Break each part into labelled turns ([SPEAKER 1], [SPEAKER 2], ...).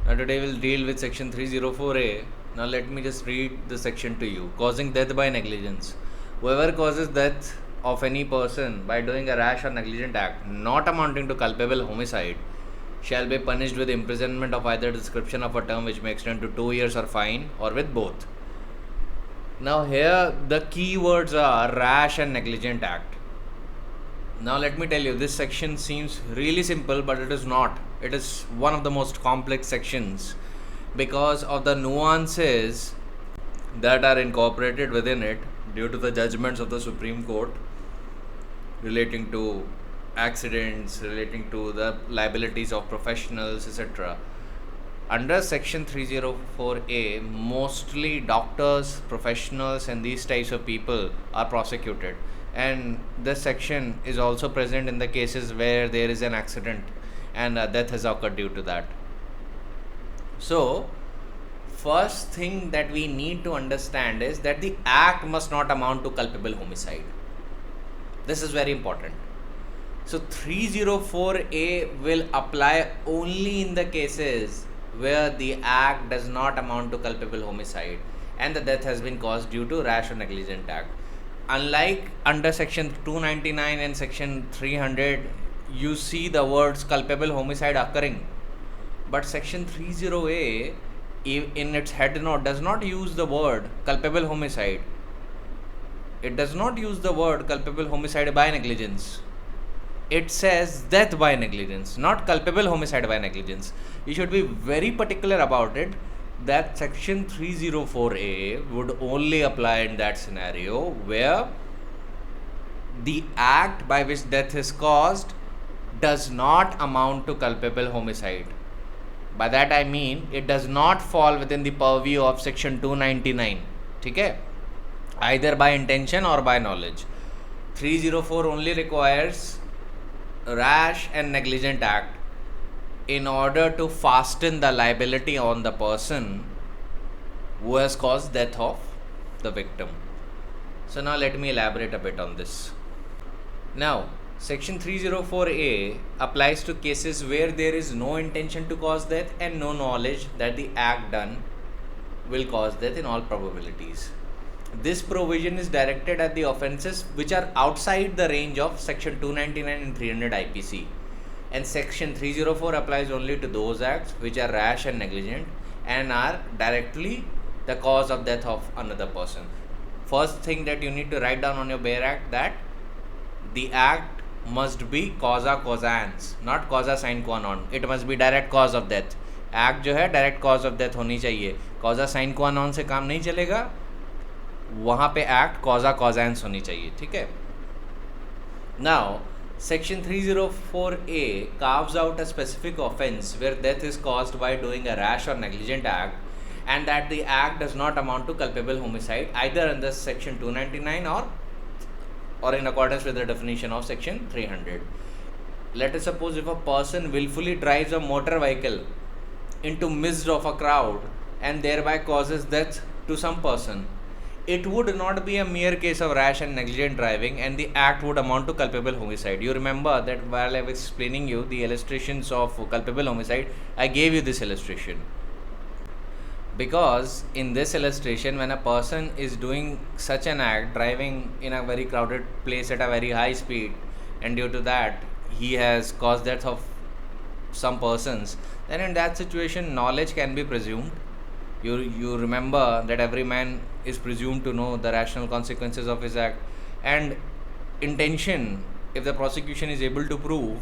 [SPEAKER 1] Now today we'll deal with section 304A. Now let me just read the section to you. Causing death by negligence. Whoever causes death of any person by doing a rash or negligent act not amounting to culpable homicide shall be punished with imprisonment of either description of a term which may extend to 2 years or fine, or with both. Now here the key words are rash and negligent act. Now let me tell you, this section seems really simple, but it is not. It is one of the most complex sections because of the nuances that are incorporated within it due to the judgments of the Supreme Court relating to accidents, relating to the liabilities of professionals, etc. Under section 304A, mostly doctors, professionals, and these types of people are prosecuted. And this section is also present in the cases where there is an accident and death has occurred due to that. So, first thing that we need to understand is that the act must not amount to culpable homicide. This is very important. So, 304A will apply only in the cases where the act does not amount to culpable homicide and the death has been caused due to rash or negligent act. Unlike under section 299 and section 300, you see the words culpable homicide occurring, but section 30A in its head note does not use the word culpable homicide. It does not use the word culpable homicide by negligence. It says death by negligence, not culpable homicide by negligence. You should be very particular about it, that section 304A would only apply in that scenario where the act by which death is caused does not amount to culpable homicide. By that I mean it does not fall within the purview of section 299, okay? Either by intention or by knowledge. 304 only requires rash and negligent act in order to fasten the liability on the person who has caused death of the victim. So now let me elaborate a bit on this. Now, section 304A applies to cases where there is no intention to cause death and no knowledge that the act done will cause death in all probabilities. This provision is directed at the offences which are outside the range of section 299 and 300 IPC. And section 304 applies only to those acts which are rash and negligent and are directly the cause of death of another person. First thing that you need to write down on your Bayer Act, that the act must be causa causans, not causa sine qua non. It must be direct cause of death. Act जो है direct cause of death होनी चाहिए. Causa sine qua non से काम नहीं चलेगा, वहाँ पे act causa causans होनी चाहिए, ठीक है? Now, section 304A carves out a specific offence where death is caused by doing a rash or negligent act and that the act does not amount to culpable homicide either under section 299 or in accordance with the definition of section 300. Let us suppose if a person willfully drives a motor vehicle into midst of a crowd and thereby causes death to some person, it would not be a mere case of rash and negligent driving and the act would amount to culpable homicide. You remember that while I was explaining you the illustrations of culpable homicide, I gave you this illustration. Because in this illustration, when a person is doing such an act, driving in a very crowded place at a very high speed, and due to that he has caused death of some persons, then in that situation knowledge can be presumed. You remember that every man is presumed to know the rational consequences of his act, and intention, if the prosecution is able to prove,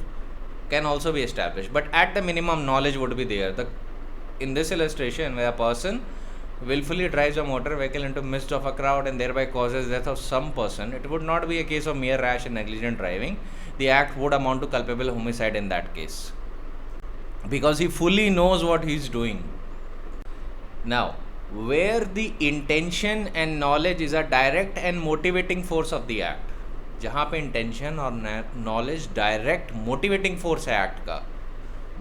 [SPEAKER 1] can also be established. But at the minimum, knowledge would be there. In this illustration, where a person willfully drives a motor vehicle into midst of a crowd and thereby causes death of some person, it would not be a case of mere rash and negligent driving. The act would amount to culpable homicide in that case, because he fully knows what he is doing. Now, where the intention and knowledge is a direct and motivating force of the act, जहाँ पे intention और knowledge direct motivating force है act का,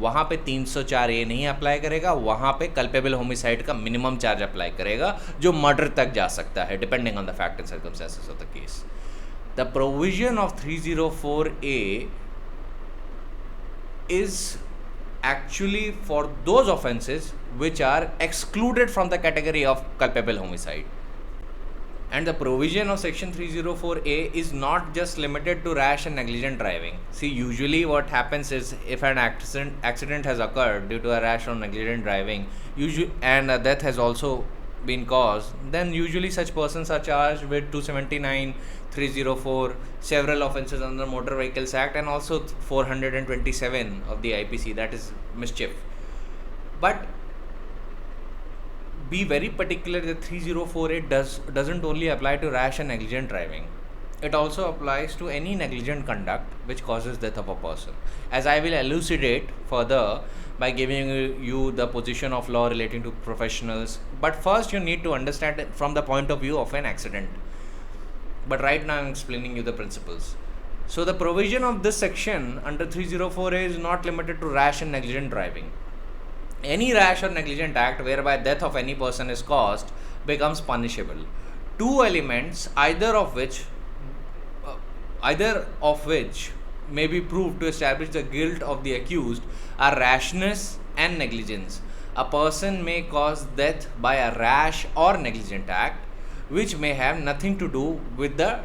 [SPEAKER 1] वहाँ पे 304A नहीं apply करेगा, वहाँ पे culpable homicide का minimum charge अप्लाई करेगा जो murder तक जा सकता है depending on the fact and circumstances of the case. The provision of 304A is actually for those offenses which are excluded from the category of culpable homicide. And the provision of section 304A is not just limited to rash and negligent driving. See, usually what happens is if an accident has occurred due to a rash or negligent driving, and a death has also been caused, then usually such persons are charged with 279, 304, several offences under Motor Vehicles Act, and also 427 of the IPC, that is mischief. But be very particular that 304A doesn't only apply to rash and negligent driving. It also applies to any negligent conduct which causes death of a person, as I will elucidate further by giving you the position of law relating to professionals. But first you need to understand it from the point of view of an accident. But right now I am explaining you the principles. So the provision of this section under 304A is not limited to rash and negligent driving. Any rash or negligent act whereby death of any person is caused becomes punishable. Two elements, either of which may be proved to establish the guilt of the accused, are rashness and negligence. A person may cause death by a rash or negligent act which may have nothing to do with the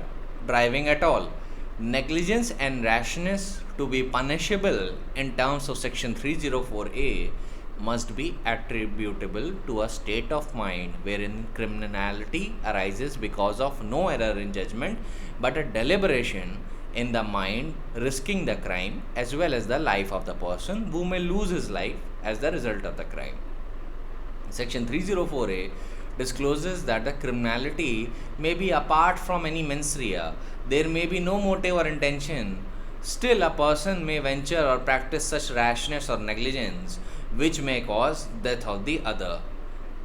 [SPEAKER 1] driving at all. Negligence and rashness to be punishable in terms of section 304A must be attributable to a state of mind wherein criminality arises because of no error in judgment but a deliberation in the mind risking the crime as well as the life of the person who may lose his life as the result of the crime. Section 304A discloses that the criminality may be apart from any mens rea. There may be no motive or intention. Still, a person may venture or practice such rashness or negligence which may cause death of the other.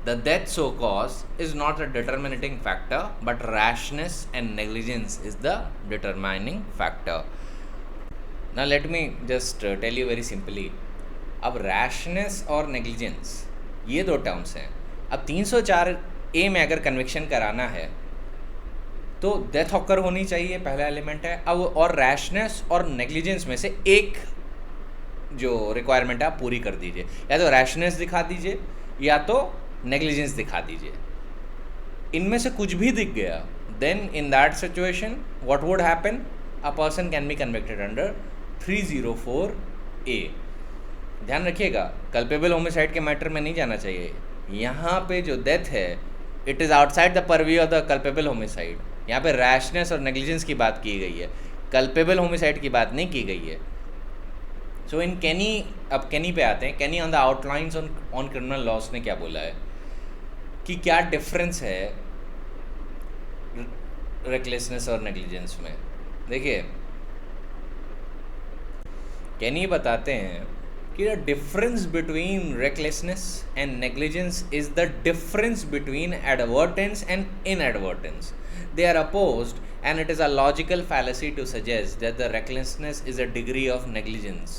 [SPEAKER 1] The death so caused is not a determining factor, but rashness and negligence is the determining factor. Now let me just tell you very simply. अब rashness और negligence ये दो terms हैं. अब 304A में अगर conviction कराना है तो डेथ ऑकर होनी चाहिए, पहला एलिमेंट है. अब और रैशनेस और नेग्लिजेंस में से एक जो रिक्वायरमेंट है आप पूरी कर दीजिए. या तो रैशनेस दिखा दीजिए या तो नेग्लिजेंस दिखा दीजिए. इनमें से कुछ भी दिख गया, then in that situation what would happen, a person can be convicted under 304A. ध्यान रखिएगा, कल्पेबल होमिसाइड के मैटर में नहीं जाना चाहिए. यहाँ पे जो डेथ है it is outside the purview of the culpable homicide. यहाँ पे रैशनेस और नेग्लिजेंस की बात की गई है, कल्पेबल होमिसाइड की बात नहीं की गई है. सो इन कैनी, अब कैनी पे आते हैं. Kenny on the outlines on criminal laws ने क्या बोला है कि क्या डिफरेंस है रेकलेसनेस और नेग्लिजेंस में. देखिए, कैनी बताते हैं कि the difference between recklessness and negligence is the difference between advertence and inadvertence. They are opposed, and it is a logical fallacy to suggest that the recklessness is a degree of negligence.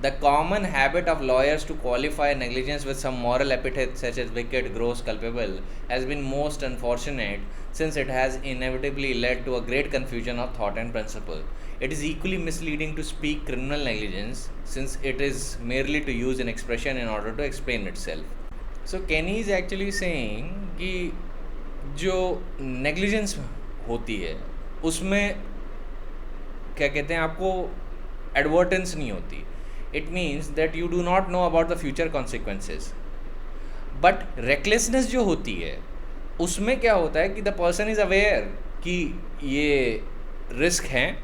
[SPEAKER 1] The common habit of lawyers to qualify negligence with some moral epithet such as wicked, gross, culpable has been most unfortunate, since it has inevitably led to a great confusion of thought and principle. It is equally misleading to speak criminal negligence, since it is merely to use an expression in order to explain itself. So Kenny is actually saying कि जो negligence होती है उसमें क्या कहते हैं, आपको एडवर्टेंस नहीं होती. It means that you do not know about the future consequences. But recklessness जो होती है उसमें क्या होता है कि द पर्सन इज़ अवेयर कि ये रिस्क हैं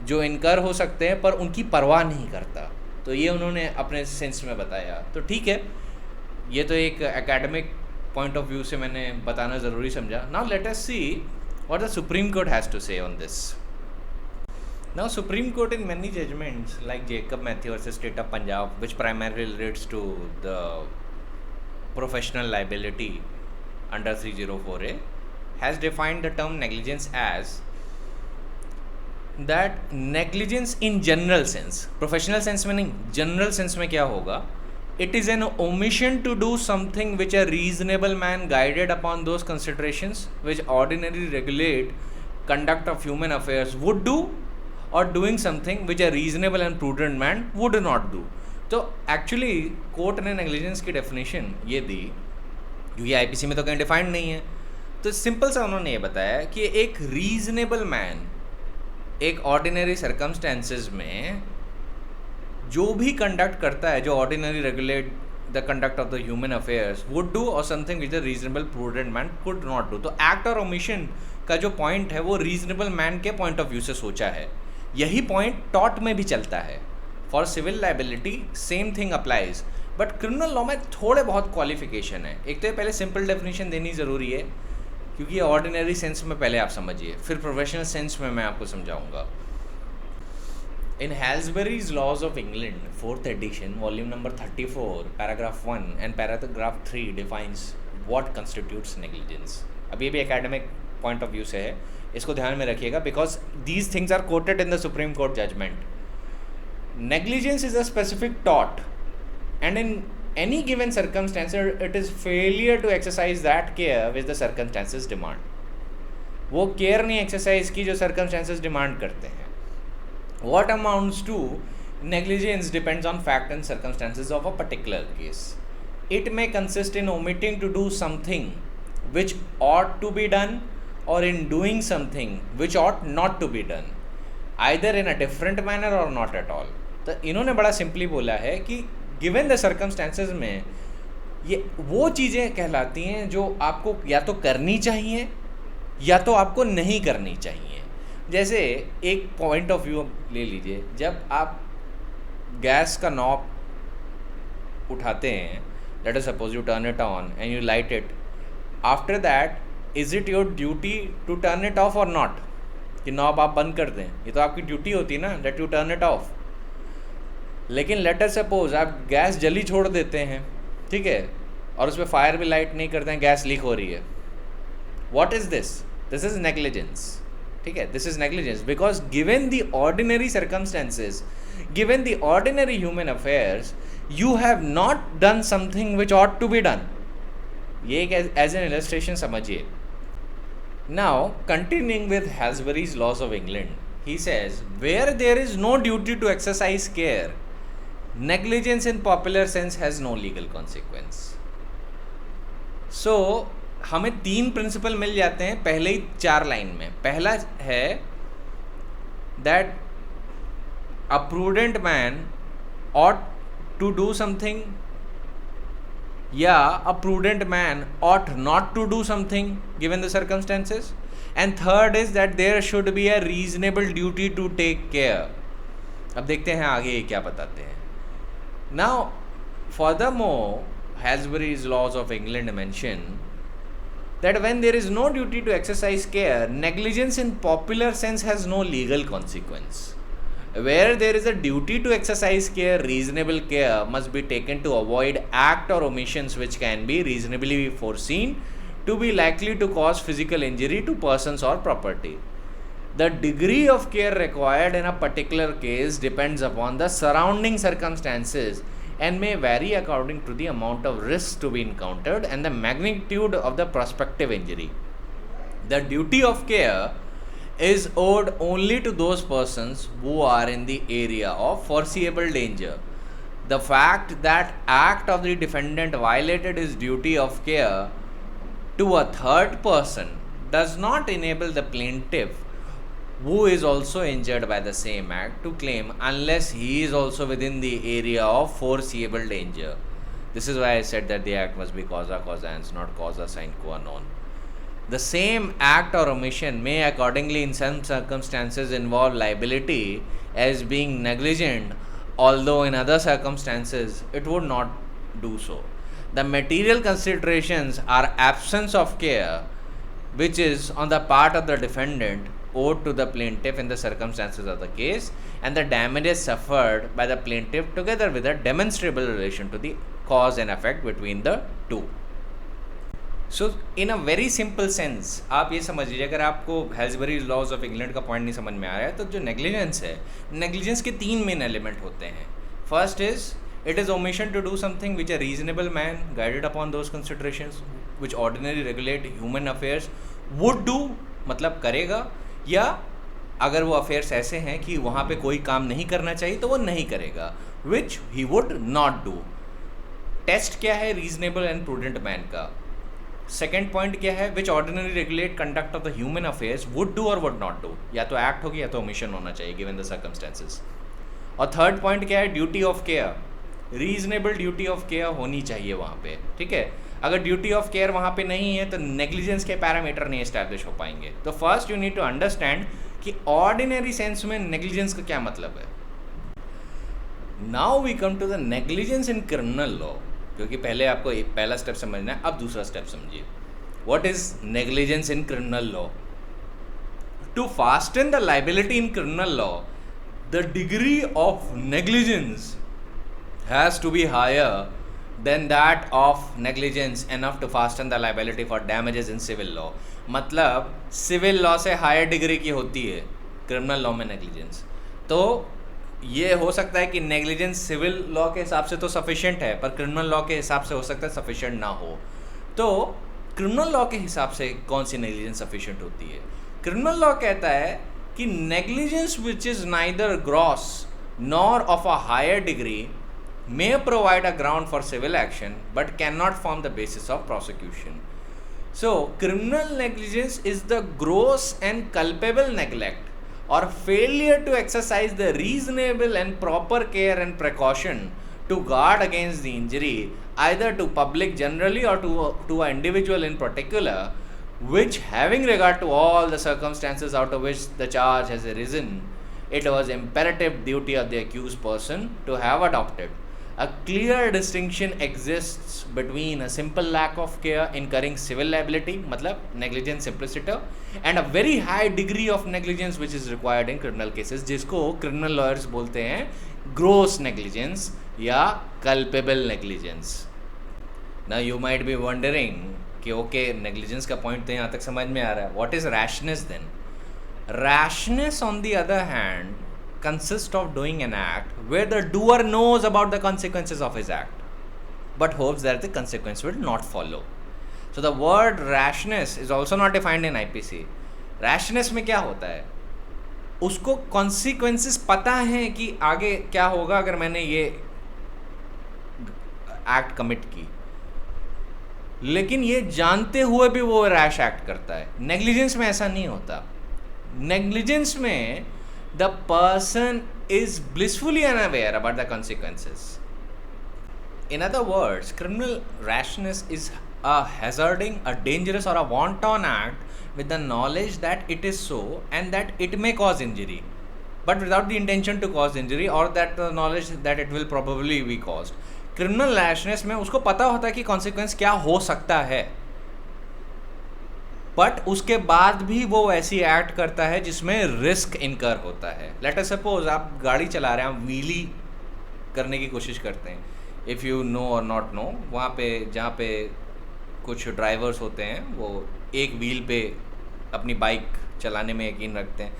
[SPEAKER 1] जो इनकर हो सकते हैं पर उनकी परवाह नहीं करता. तो ये उन्होंने अपने सेंस में बताया. तो ठीक है, ये तो एक एकेडमिक पॉइंट ऑफ व्यू से मैंने बताना ज़रूरी समझा. Now let us see what the supreme court has to say on this. Now supreme court in many judgments like Jacob Mathew versus state of Punjab, which primarily relates to the professional liability under 304A, has defined the term negligence as that negligence in general sense, professional sense में नहीं, general sense में क्या होगा, it is an omission to do something which a reasonable man guided upon those considerations which ordinarily regulate conduct of human affairs would do, or doing something which a reasonable and prudent man would not do. तो actually court ने negligence की definition ये दी, क्योंकि IPC में तो कहीं defined नहीं है, तो सिंपल सा उन्होंने ये बताया कि एक रीजनेबल मैन एक ऑर्डिनरी सर्कमस्टेंसेस में जो भी कंडक्ट करता है, जो ordinary regulate the conduct of the human affairs, would do or something which the reasonable prudent man could not do. तो एक्ट और ओमिशन का जो पॉइंट है वो रीजनेबल मैन के पॉइंट ऑफ व्यू से सोचा है। यही पॉइंट टॉर्ट में भी चलता है। For civil liability same thing applies, but criminal law में थोड़े बहुत क्वालिफिकेशन है। एक तो ये पहले सिंपल डेफिनेशन देनी ज़रूरी है, क्योंकि ऑर्डिनरी सेंस में पहले आप समझिए, फिर प्रोफेशनल सेंस में मैं आपको समझाऊंगा। In Halsbury's laws of England 4th edition, volume number 34, paragraph 1 and paragraph 3 defines what constitutes negligence. अब ये भी एकेडमिक पॉइंट ऑफ व्यू से है, इसको ध्यान में रखिएगा, because these things are quoted in the supreme Court judgement. Negligence is a specific टॉट and in any given circumstance it is failure to exercise that care which the circumstances demand. वो care नहीं exercise की जो circumstances demand करते हैं। What amounts to negligence depends on fact and circumstances of a particular case. It may consist in omitting to do something which ought to be done or in doing something which ought not to be done, either in a different manner or not at all. तो इन्होंने बड़ा simply बोला है कि given the circumstances में ये वो चीज़ें कहलाती हैं जो आपको या तो करनी चाहिए या तो आपको नहीं करनी चाहिए। जैसे एक पॉइंट ऑफ व्यू ले लीजिए, जब आप गैस का नॉब उठाते हैं, let us suppose you turn it on and you light it, after that is it your duty to turn it off or not, कि नॉब आप बंद कर दें? ये तो आपकी ड्यूटी होती है ना, that you turn it of. लेकिन लेटर सपोज आप गैस जली छोड़ देते हैं, ठीक है, और उस पर फायर भी लाइट नहीं करते हैं, गैस लीक हो रही है, what is this? This is negligence, ठीक है, this is negligence, because given the ordinary circumstances, given the ordinary human affairs, you have not done something which ought to be done. ये एक as an illustration समझिए। Now continuing with Halsbury's laws of England, he says where there is no duty to exercise care, negligence in popular sense has no legal consequence. So हमें 3 principal मिल जाते हैं पहले ही 4 line में। पहला है that a prudent man ought to do something, या a prudent man ought not to do something given the circumstances. And third is that there should be a reasonable duty to take care. अब देखते हैं आगे ये क्या बताते हैं। Now, furthermore, Halsbury's laws of England mention that when there is no duty to exercise care, negligence in popular sense has no legal consequence. Where there is a duty to exercise care, reasonable care must be taken to avoid act or omissions which can be reasonably foreseen to be likely to cause physical injury to persons or property. The degree of care required in a particular case depends upon the surrounding circumstances and may vary according to the amount of risk to be encountered and the magnitude of the prospective injury. The duty of care is owed only to those persons who are in the area of foreseeable danger. The fact that act of the defendant violated his duty of care to a third person does not enable the plaintiff, who is also injured by the same act, to claim unless he is also within the area of foreseeable danger. This is why I said that the act must be causa causans, not causa sine qua non. The same act or omission may accordingly in some circumstances involve liability as being negligent, although in other circumstances it would not do so. The material considerations are absence of care, which is on the part of the defendant owed to the plaintiff in the circumstances of the case, and the damages suffered by the plaintiff together with a demonstrable relation to the cause and effect between the two. So in a very simple sense, आप ये समझ लीजिए, अगर आपको हेल्सबरी laws of England का point नहीं समझ में आ रहा है, तो जो नेग्लिजेंस है, नेग्लिजेंस के 3 मेन एलिमेंट होते हैं. First is it is omission to do something which a reasonable man guided upon those considerations which ordinarily regulate human affairs would do, मतलब करेगा, या अगर वो अफेयर्स ऐसे हैं कि वहाँ पे कोई काम नहीं करना चाहिए तो वो नहीं करेगा, which he would not do. Test क्या है रीजनेबल एंड प्रूडेंट मैन का। सेकेंड पॉइंट क्या है, which ordinary regulate conduct of the human affairs would do or would not do, या तो एक्ट होगी या तो ओमिशन होना चाहिए गिवन द सर्कमस्टेंसेस। और थर्ड पॉइंट क्या है, duty of care, reasonable duty of care होनी चाहिए वहाँ पे, ठीक है। अगर ड्यूटी ऑफ केयर वहाँ पे नहीं है तो नेग्लिजेंस के पैरामीटर नहीं एस्टैब्लिश हो पाएंगे। तो first you need to understand कि ऑर्डिनरी सेंस में नेग्लिजेंस का क्या मतलब है। Now we come to the negligence in criminal law, क्योंकि पहले आपको एक पहला स्टेप समझना है, अब दूसरा स्टेप समझिए। What is negligence in criminal law? To fasten the liability in criminal law, the degree of negligence has to be higher than that of negligence enough to fasten the liability for damages in civil law। मतलब civil law से higher degree की होती है criminal law में negligence. तो ये हो सकता है कि नेग्लिजेंस सिविल लॉ के हिसाब से तो सफिशिएंट है, पर क्रिमिनल लॉ के हिसाब से हो सकता है सफिशिएंट ना हो। तो क्रिमिनल लॉ के हिसाब से कौन सी नेग्लिजेंस सफिशिएंट होती है? क्रिमिनल लॉ कहता है कि negligence which is neither gross nor of a higher degree may provide a ground for civil action but cannot form the basis of prosecution. So criminal negligence is the gross and culpable neglect or failure to exercise the reasonable and proper care and precaution to guard against the injury either to public generally or to an individual in particular, which having regard to all the circumstances out of which the charge has arisen, it was imperative duty of the accused person to have adopted a clear distinction exists between a simple lack of care incurring civil liability, मतलब negligence simpliciter, and a very high degree of negligence which is required in criminal cases, जिसको criminal lawyers बोलते हैं gross negligence या culpable negligence। Now you might be wondering कि okay negligence का point तो यहाँ तक समझ में आ रहा है, what is rashness then? Rashness on the other hand consists of doing an act where the doer knows about the consequences of his act but hopes that the consequence will not follow. So the word rashness is also not defined in IPC. Rashness में क्या होता है, उसको consequences पता है कि आगे क्या होगा अगर मैंने ये act commit की, लेकिन ये जानते हुए भी वो rash act करता है। negligence में ऐसा नहीं होता। negligence में the person is blissfully unaware about the consequences. In other words, criminal rashness is a hazarding, a dangerous or a wanton act with the knowledge that it is so and that it may cause injury, but without the intention to cause injury or that the knowledge that it will probably be caused. Criminal rashness में उसको पता होता है कि consequence क्या हो सकता है, बट उसके बाद भी वो ऐसी एक्ट करता है जिसमें रिस्क इनकर होता है। लेट अस सपोज आप गाड़ी चला रहे हैं, आप व्हीली करने की कोशिश करते हैं, इफ़ यू नो और नॉट नो, वहाँ पे जहाँ पे कुछ ड्राइवर्स होते हैं वो एक व्हील पे अपनी बाइक चलाने में यकीन रखते हैं,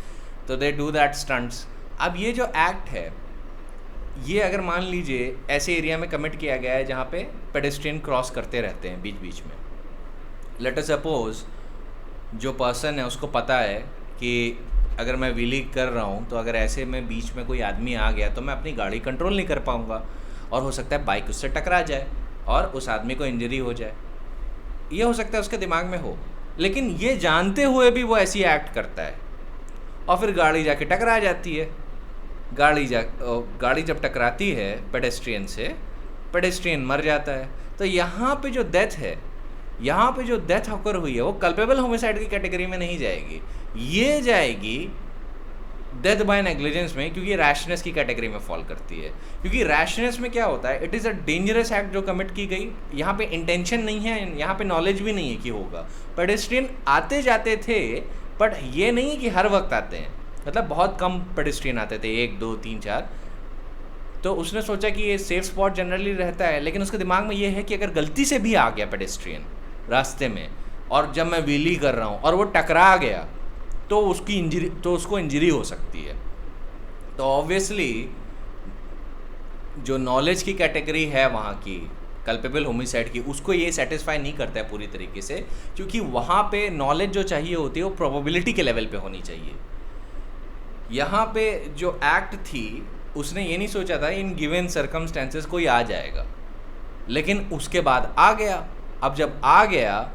[SPEAKER 1] तो दे डू दैट स्टंट्स। अब ये जो एक्ट है ये अगर मान लीजिए ऐसे एरिया में कमिट किया गया है जहाँ पे पेडेस्ट्रियन क्रॉस करते रहते हैं बीच बीच में। लेट अस सपोज जो पर्सन है उसको पता है कि अगर मैं व्हीली कर रहा हूँ तो अगर ऐसे में बीच में कोई आदमी आ गया तो मैं अपनी गाड़ी कंट्रोल नहीं कर पाऊँगा और हो सकता है बाइक उससे टकरा जाए और उस आदमी को इंजरी हो जाए, ये हो सकता है उसके दिमाग में हो। लेकिन ये जानते हुए भी वो ऐसी एक्ट करता है और फिर गाड़ी जाके टकरा जाती है। गाड़ी जब टकराती है पेडेस्ट्रियन से, पेडेस्ट्रियन मर जाता है। तो यहाँ पे जो डेथ ऑकर हुई है वो कल्पेबल होमिसाइड की कैटेगरी में नहीं जाएगी, ये जाएगी डेथ बाय नेग्लिजेंस में, क्योंकि रैशनेस की कैटेगरी में फॉल करती है। क्योंकि रैशनेस में क्या होता है, it is a dangerous act जो कमिट की गई, यहाँ पे इंटेंशन नहीं है, यहाँ पे नॉलेज भी नहीं है कि होगा। पेडेस्ट्रियन आते जाते थे, बट ये नहीं कि हर वक्त आते हैं, मतलब बहुत कम पेडेस्ट्रियन आते थे, 1 2 3 4। तो उसने सोचा कि ये सेफ स्पॉट जनरली रहता है, लेकिन उसके दिमाग में ये है कि अगर गलती से भी आ गया पेडेस्ट्रियन रास्ते में और जब मैं व्हीली कर रहा हूँ और वो टकरा गया तो उसको इंजरी हो सकती है। तो ऑब्वियसली जो नॉलेज की कैटेगरी है वहाँ की कल्पेबल होमिसाइड की, उसको ये सेटिस्फाई नहीं करता है पूरी तरीके से, क्योंकि वहाँ पे नॉलेज जो चाहिए होती है वो प्रोबेबिलिटी के लेवल पे होनी चाहिए। यहाँ पे जो एक्ट थी उसने ये नहीं सोचा था इन गिवन सर्कमस्टेंसेस कोई आ जाएगा, लेकिन उसके बाद आ गया। अब जब आ गया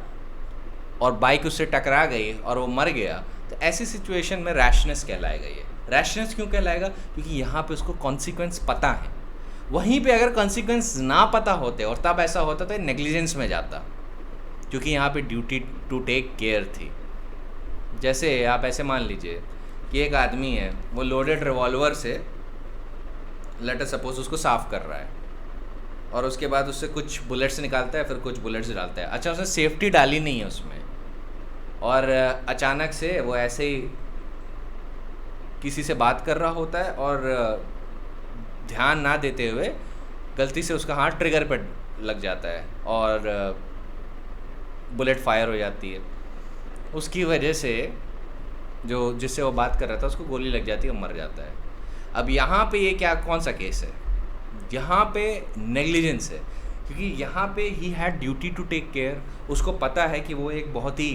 [SPEAKER 1] और बाइक उससे टकरा गई और वो मर गया, तो ऐसी सिचुएशन में रैशनेस कहलाएगा। ये रैशनेस क्यों कहलाएगा? क्योंकि यहाँ पे उसको कॉन्सिक्वेंस पता है। वहीं पे अगर कॉन्सिक्वेंस ना पता होते और तब ऐसा होता तो नेग्लिजेंस में जाता, क्योंकि यहाँ पे ड्यूटी टू टेक केयर थी। जैसे आप ऐसे मान लीजिए कि एक आदमी है, वो लोडेड रिवॉल्वर से लेट अस सपोज उसको साफ़ कर रहा है, और उसके बाद उससे कुछ बुलेट्स निकालता है, फिर कुछ बुलेट्स डालता है। अच्छा, उसने सेफ्टी डाली नहीं है उसमें, और अचानक से वो ऐसे ही किसी से बात कर रहा होता है और ध्यान ना देते हुए गलती से उसका हाथ ट्रिगर पर लग जाता है और बुलेट फायर हो जाती है। उसकी वजह से जो जिससे वो बात कर रहा था उसको गोली लग जाती है और मर जाता है। अब यहाँ पे ये क्या, कौन सा केस है? यहाँ पे नेग्लिजेंस है, क्योंकि यहाँ पे he had duty to take care. उसको पता है कि वो एक बहुत ही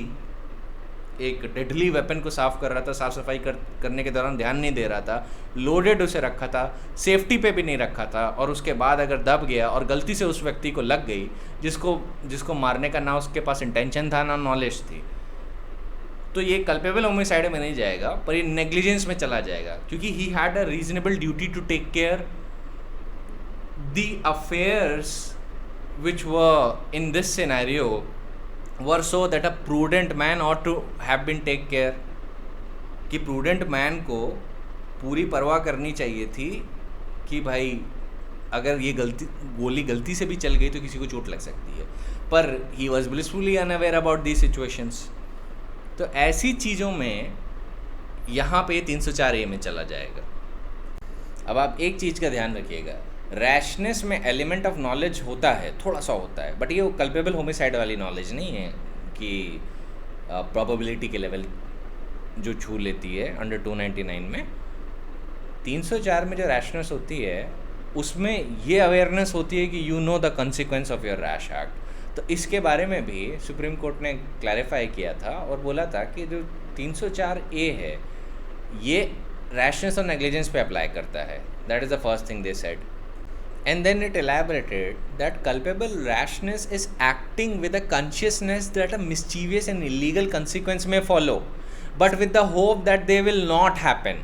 [SPEAKER 1] एक डेडली वेपन को साफ़ कर रहा था, साफ़ सफाई करने के दौरान ध्यान नहीं दे रहा था, लोडेड उसे रखा था, सेफ्टी पे भी नहीं रखा था, और उसके बाद अगर दब गया और गलती से उस व्यक्ति को लग गई जिसको मारने का ना उसके पास इंटेंशन था ना नॉलेज थी, तो ये कल्पेबल होमिसाइड में नहीं जाएगा, पर ये नेग्लिजेंस में चला जाएगा, क्योंकि he had a reasonable duty to take care the affairs which were in this scenario were so that a prudent man ought to have been take care। कि prudent man को पूरी परवाह करनी चाहिए थी कि भाई अगर ये गोली गलती से भी चल गई तो किसी को चोट लग सकती है, पर he was blissfully unaware about these situations। तो ऐसी चीज़ों में यहाँ पे 304A में चला जाएगा। अब आप एक चीज़ का ध्यान रखिएगा, रैशनेस में एलिमेंट ऑफ नॉलेज होता है, थोड़ा सा होता है, बट ये कल्पेबल होमिसाइड वाली नॉलेज नहीं है कि प्रोबेबिलिटी के लेवल जो छू लेती है अंडर 299 में। 304 में जो रैशनेस होती है उसमें ये अवेयरनेस होती है कि you know the consequence of your rash act. तो इसके बारे में भी सुप्रीम कोर्ट ने क्लैरिफाई किया था और बोला था कि जो 304A है ये रैशनेस और नेग्लिजेंस पे अप्लाई करता है। That is the first thing they said. And then it elaborated that culpable rashness is acting with a consciousness that a mischievous and illegal consequence may follow, but with the hope that they will not happen,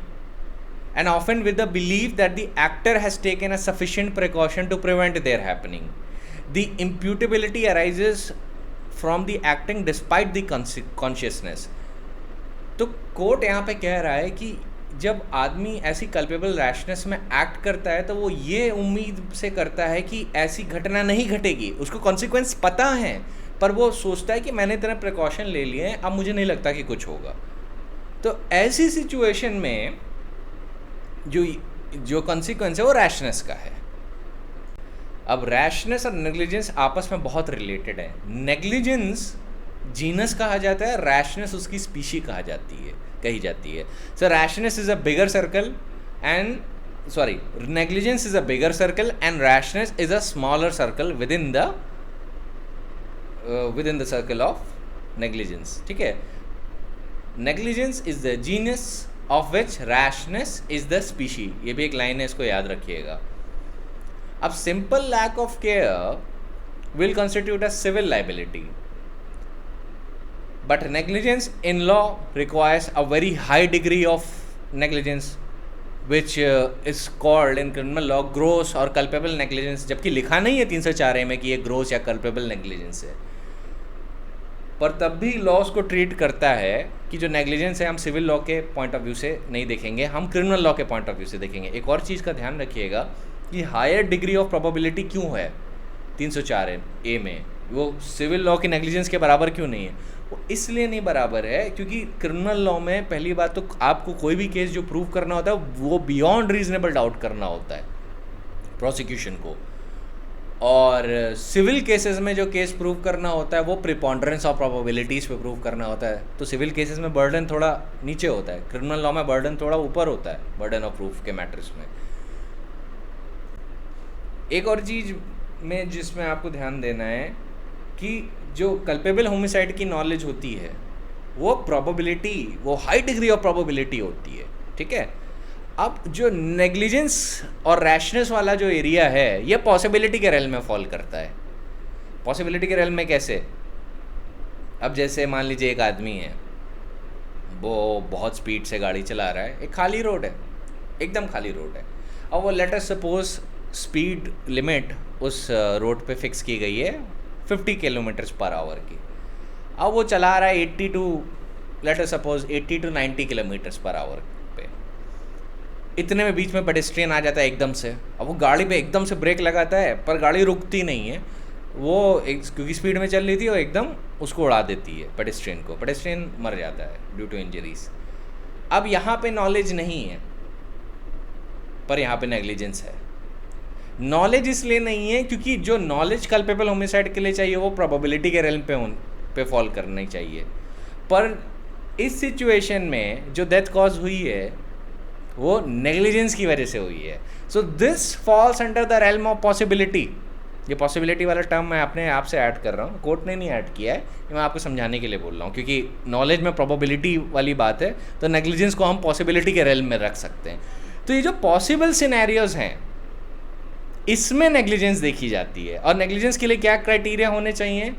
[SPEAKER 1] and often with the belief that the actor has taken a sufficient precaution to prevent their happening. The imputability arises from the acting despite the consciousness। तो court यहाँ पे कह रहा है कि जब आदमी ऐसी कल्पेबल रैशनेस में एक्ट करता है तो वो ये उम्मीद से करता है कि ऐसी घटना नहीं घटेगी, उसको कॉन्सिक्वेंस पता है, पर वो सोचता है कि मैंने इतना प्रिकॉशन ले लिए हैं, अब मुझे नहीं लगता कि कुछ होगा। तो ऐसी सिचुएशन में जो कॉन्सिक्वेंस है वो रैशनेस का है। अब रैशनेस और नेग्लिजेंस आपस में बहुत रिलेटेड है। नेग्लिजेंस जीनस कहा जाता है, रैशनेस उसकी स्पीशी कही जाती है। So rashness is a bigger circle and negligence is a bigger circle and rashness is a smaller circle within the circle of negligence. ठीक है, negligence is the genus of which rashness is the species. ये भी एक line है, इसको याद रखिएगा। अब simple lack of care will constitute a civil liability, but negligence in law requires a very high degree of negligence which is called in criminal law gross or culpable negligence, जबकि लिखा नहीं है 304A में कि ये gross या culpable negligence है, पर तब भी लॉ उसको ट्रीट करता है कि जो नेग्लिजेंस है हम सिविल लॉ के पॉइंट ऑफ व्यू से नहीं देखेंगे, हम क्रिमिनल लॉ के पॉइंट ऑफ व्यू से देखेंगे। एक और चीज़ का ध्यान रखिएगा कि हायर डिग्री ऑफ प्रोबेबिलिटी क्यों है 304A में, वो सिविल लॉ की नेग्लिजेंस के बराबर क्यों नहीं है? वो इसलिए नहीं बराबर है क्योंकि क्रिमिनल लॉ में पहली बात तो आपको कोई भी केस जो प्रूव करना होता है वो बियॉन्ड रीजनेबल डाउट करना होता है प्रोसिक्यूशन को, और सिविल केसेस में जो केस प्रूव करना होता है वो प्रिपॉन्डरेंस ऑफ प्रोबेबिलिटीज़ पे प्रूव करना होता है। तो सिविल केसेस में बर्डन थोड़ा नीचे होता है, क्रिमिनल लॉ में बर्डन थोड़ा ऊपर होता है, बर्डन ऑफ प्रूफ के मैटर्स में। एक और चीज़ में जिसमें आपको ध्यान देना है कि जो कल्पेबल होमिसाइड की नॉलेज होती है वो प्रोबेबिलिटी, वो हाई डिग्री ऑफ प्रोबेबिलिटी होती है। ठीक है, अब जो नेग्लिजेंस और रैशनेस वाला जो एरिया है ये पॉसिबिलिटी के रेल में फॉल करता है। पॉसिबिलिटी के रेल में कैसे? अब जैसे मान लीजिए एक आदमी है, वो बहुत स्पीड से गाड़ी चला रहा है, एक खाली रोड है, एकदम खाली रोड है, और वो late us suppose speed limit उस रोड पे फिक्स की गई है 50 किलोमीटर्स पर आवर की। अब वो चला रहा है 80 to let us suppose 80 to 90 kilometres per hour पे। इतने में बीच में पेडेस्ट्रियन आ जाता है एकदम से। अब वो गाड़ी पे एकदम से ब्रेक लगाता है, पर गाड़ी रुकती नहीं है, वो क्योंकि स्पीड में चल रही थी, वो एकदम उसको उड़ा देती है पेडेस्ट्रियन को। पेडेस्ट्रियन मर जाता है ड्यू टू इंजरीज। अब यहाँ पे नॉलेज नहीं है, पर यहाँ पे नेग्लिजेंस है। नॉलेज इसलिए नहीं है क्योंकि जो नॉलेज कल्पेबल होमिसाइड के लिए चाहिए वो प्रोबेबिलिटी के रेलम पे फॉल करनी चाहिए। पर इस सिचुएशन में जो डेथ कॉज हुई है वो नेग्लिजेंस की वजह से हुई है। So this falls under the realm of possibility. ये पॉसिबिलिटी वाला टर्म मैं अपने आप से ऐड कर रहा हूँ, कोर्ट ने नहीं ऐड किया है, ये मैं आपको समझाने के लिए बोल रहा हूँ, क्योंकि नॉलेज में प्रोबेबिलिटी वाली बात है, तो नेग्लिजेंस को हम पॉसिबिलिटी के रेलम में रख सकते हैं। तो ये जो पॉसिबल सिनेरियोज हैं इसमें नेग्लिजेंस देखी जाती है। और नेग्लिजेंस के लिए क्या क्राइटेरिया होने चाहिए?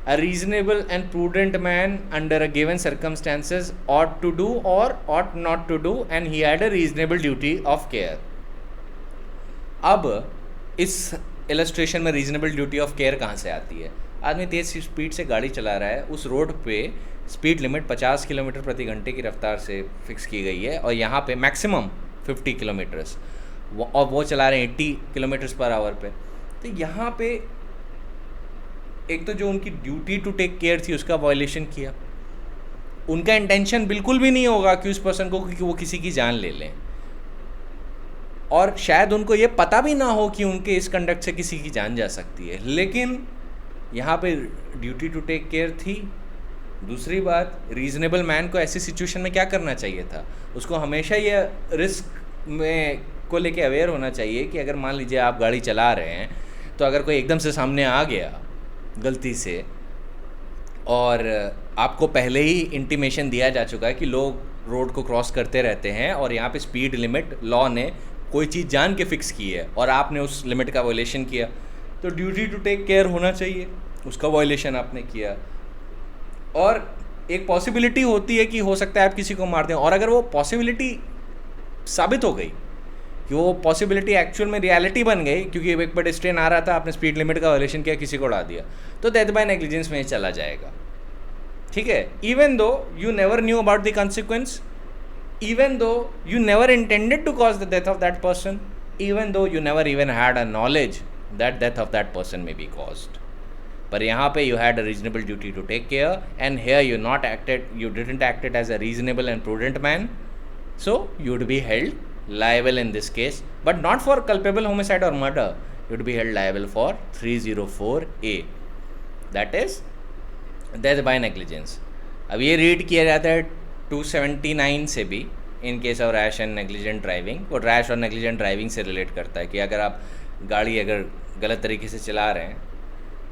[SPEAKER 1] A reasonable and prudent man under a given circumstances ought to do or ought not to do, and he had a reasonable duty of care. अब इस इलस्ट्रेशन में रीजनेबल ड्यूटी ऑफ केयर कहाँ से आती है? आदमी तेज़ स्पीड से गाड़ी चला रहा है, उस रोड पे स्पीड लिमिट 50 किलोमीटर प्रति घंटे की रफ्तार से फिक्स की गई है, और यहाँ पे मैक्सिमम 50 किलोमीटर्स, और वो चला रहे हैं 80 किलोमीटर्स पर आवर पे। तो यहाँ पे एक तो जो उनकी ड्यूटी टू टेक केयर थी उसका वायलेशन किया। उनका इंटेंशन बिल्कुल भी नहीं होगा कि उस पर्सन को कि वो किसी की जान ले लें, और शायद उनको ये पता भी ना हो कि उनके इस कंडक्ट से किसी की जान जा सकती है, लेकिन यहाँ पे ड्यूटी टू टेक केयर थी। दूसरी बात, रीजनेबल मैन को ऐसी सिचुएशन में क्या करना चाहिए था? उसको हमेशा ये रिस्क में को लेके अवेयर होना चाहिए कि अगर मान लीजिए आप गाड़ी चला रहे हैं, तो अगर कोई एकदम से सामने आ गया गलती से, और आपको पहले ही इंटीमेशन दिया जा चुका है कि लोग रोड को क्रॉस करते रहते हैं और यहाँ पे स्पीड लिमिट लॉ ने कोई चीज़ जान के फिक्स की है, और आपने उस लिमिट का वायलेशन किया, तो ड्यूटी टू टेक केयर होना चाहिए। उसका वायलेशन आपने किया, और एक पॉसिबिलिटी होती है कि हो सकता है आप किसी को मार दें, और अगर वो पॉसिबिलिटी साबित हो गई कि वो पॉसिबिलिटी एक्चुअल में रियलिटी बन गई, क्योंकि एक पेडेस्ट्रियन आ रहा था, आपने स्पीड लिमिट का वायलेशन किया, किसी को उड़ा दिया, तो डेथ बाय नेग्लिजेंस में चला जाएगा। ठीक है, even though you never knew about the consequence, even though you never intended to cause the death of that person, even though you never even had a knowledge that death of that person may be caused. पर यहाँ पे you had a reasonable duty to take care, and here you not acted, you didn't acted as a reasonable and prudent man, so you would be held liable in this case, but not for culpable homicide or murder. You would be held liable for 304A, that is death by negligence. अब ये read किया जाता है 279 से भी, in case of rash and negligent driving. वो rash और negligent driving से रिलेट करता है कि अगर आप गाड़ी अगर गलत तरीके से चला रहे हैं,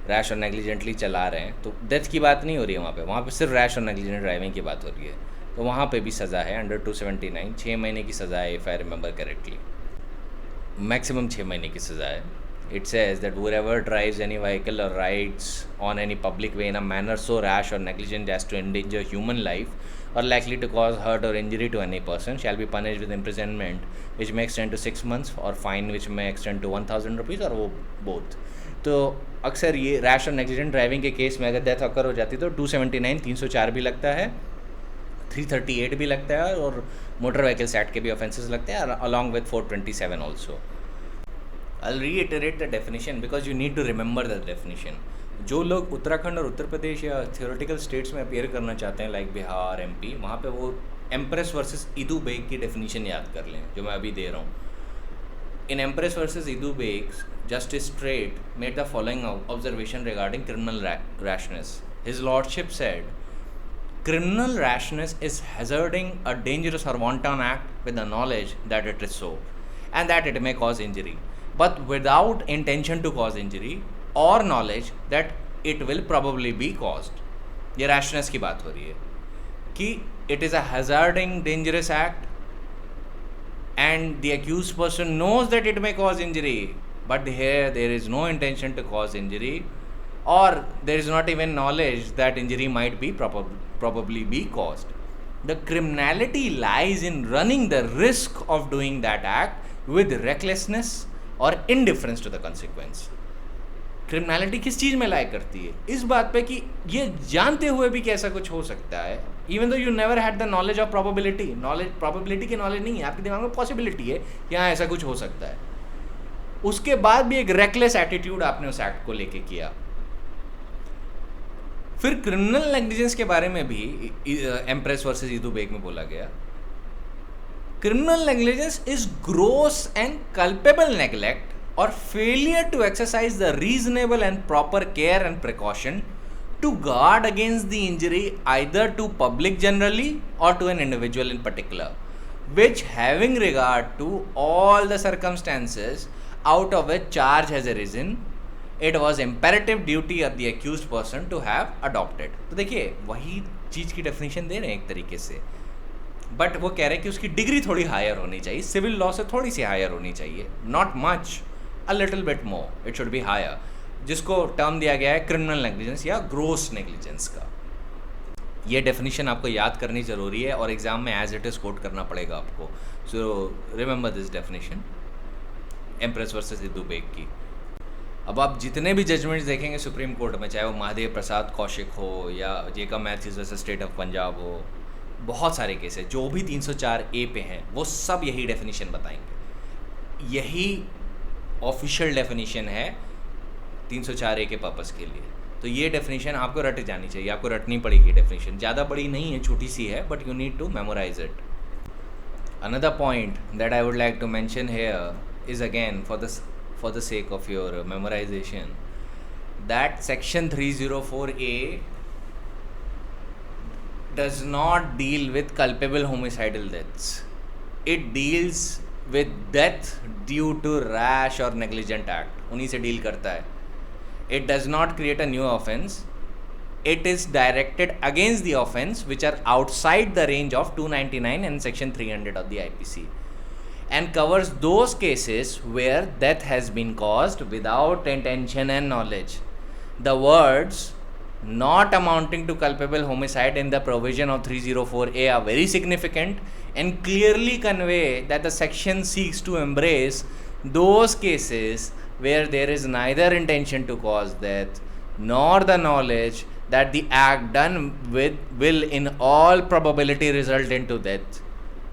[SPEAKER 1] रैश और नेग्लिजेंटली चला रहे हैं, तो डेथ की बात नहीं हो रही है वहाँ पे सिर्फ रैश और नेग्लिजेंट ड्राइविंग की बात हो रही है, तो वहाँ पे भी सज़ा है अंडर 279, 6 महीने की सज़ा है, if I remember correctly, maximum 6 महीने की सज़ा है। It says that whoever drives any vehicle or rides on any public way in a manner so rash or negligent as to endanger human life or likely to cause hurt or injury to any person shall be punished with imprisonment which may extend to 6 months or fine which may extend to 1000 rupees or वो both। तो अक्सर ये rash और negligent driving के case में अगर death अकर हो जाती तो 279 304 भी लगता है, 338 भी लगता है, और मोटर व्हीकल्स एक्ट के भी ऑफेंसेस लगते हैं, along with 427 also. I'll reiterate the definition because you need to remember the definition. जो लोग उत्तराखंड और उत्तर प्रदेश या थियोरेटिकल स्टेट्स में अपीयर करना चाहते हैं लाइक बिहार, एमपी, वहाँ पे वो एम्प्रेस वर्सेस इदू बेग की डेफिनेशन याद कर लें जो मैं अभी दे रहा हूँ। In Empress versus Idu Beg, Justice Straight made the following observation regarding criminal rashness. His lordship said, criminal rashness is hazarding a dangerous or wanton act with the knowledge that it is so and that it may cause injury, but without intention to cause injury or knowledge that it will probably be caused। ये rashness की बात हो रही है कि it is a hazarding dangerous act and the accused person knows that it may cause injury, but here there is no intention to cause injury, or there is not even knowledge that injury might be probably be caused. The criminality lies in running the risk of doing that act with recklessness or indifference to the consequence. Criminality किस चीज़ में लाई करती है? इस बात पे कि ये जानते हुए भी कि ऐसा कुछ हो सकता है, even though you never had the knowledge of probability. Knowledge probability की नॉलेज नहीं है, आपके दिमाग में पॉसिबिलिटी है कि हाँ ऐसा कुछ हो सकता है. उसके बाद भी एक रेकलेस एटीट्यूड आपने उस एक्ट को लेके किया. फिर क्रिमिनल नेग्लिजेंस के बारे में भी एम्प्रेस वर्सेस ईदू बेग में बोला गया. Criminal negligence is gross and culpable neglect or failure to exercise the reasonable and proper care and precaution to guard against the injury either to public generally or to an individual in particular, which having regard to all the circumstances out of which charge has arisen, it was imperative duty of the accused person to have adopted. तो देखिए वही चीज़ की definition दे रहे हैं एक तरीके से, but वो कह रहे हैं कि उसकी डिग्री थोड़ी हायर होनी चाहिए, सिविल लॉ से थोड़ी सी हायर होनी चाहिए, not much, a little bit more, it should be higher, जिसको टर्म दिया गया है क्रिमिनल नेग्लिजेंस या ग्रोस नेग्लिजेंस का. ये डेफिनेशन आपको याद करनी ज़रूरी है और एग्जाम में एज इट इज़ कोट करना पड़ेगा आपको. So remember this definition Empress versus Idu Beg की. अब आप जितने भी जजमेंट्स देखेंगे सुप्रीम कोर्ट में, चाहे वो महादेव प्रसाद कौशिक हो या Jacob Mathews versus state of Punjab हो, बहुत सारे केस हैं जो भी 304A पे हैं, वो सब यही डेफिनेशन बताएंगे. यही ऑफिशियल डेफिनेशन है 304A के पर्पस के लिए. तो ये डेफिनेशन आपको रट जानी चाहिए, आपको रटनी पड़ेगी. डेफिनेशन ज़्यादा बड़ी नहीं है, छोटी सी है, but you need to memorise it. Another point that I would like to mention here is again for the sake of your memorisation, that section 304A does not deal with culpable homicidal deaths. It deals with death due to rash or negligent act. उन्हीं से deal करता है. It does not create a new offence. It is directed against the offence which are outside the range of 299 and section 300 of the IPC, and covers those cases where death has been caused without intention and knowledge. The words not amounting to culpable homicide in the provision of 304A are very significant and clearly convey that the section seeks to embrace those cases where there is neither intention to cause death nor the knowledge that the act done with will in all probability result into death.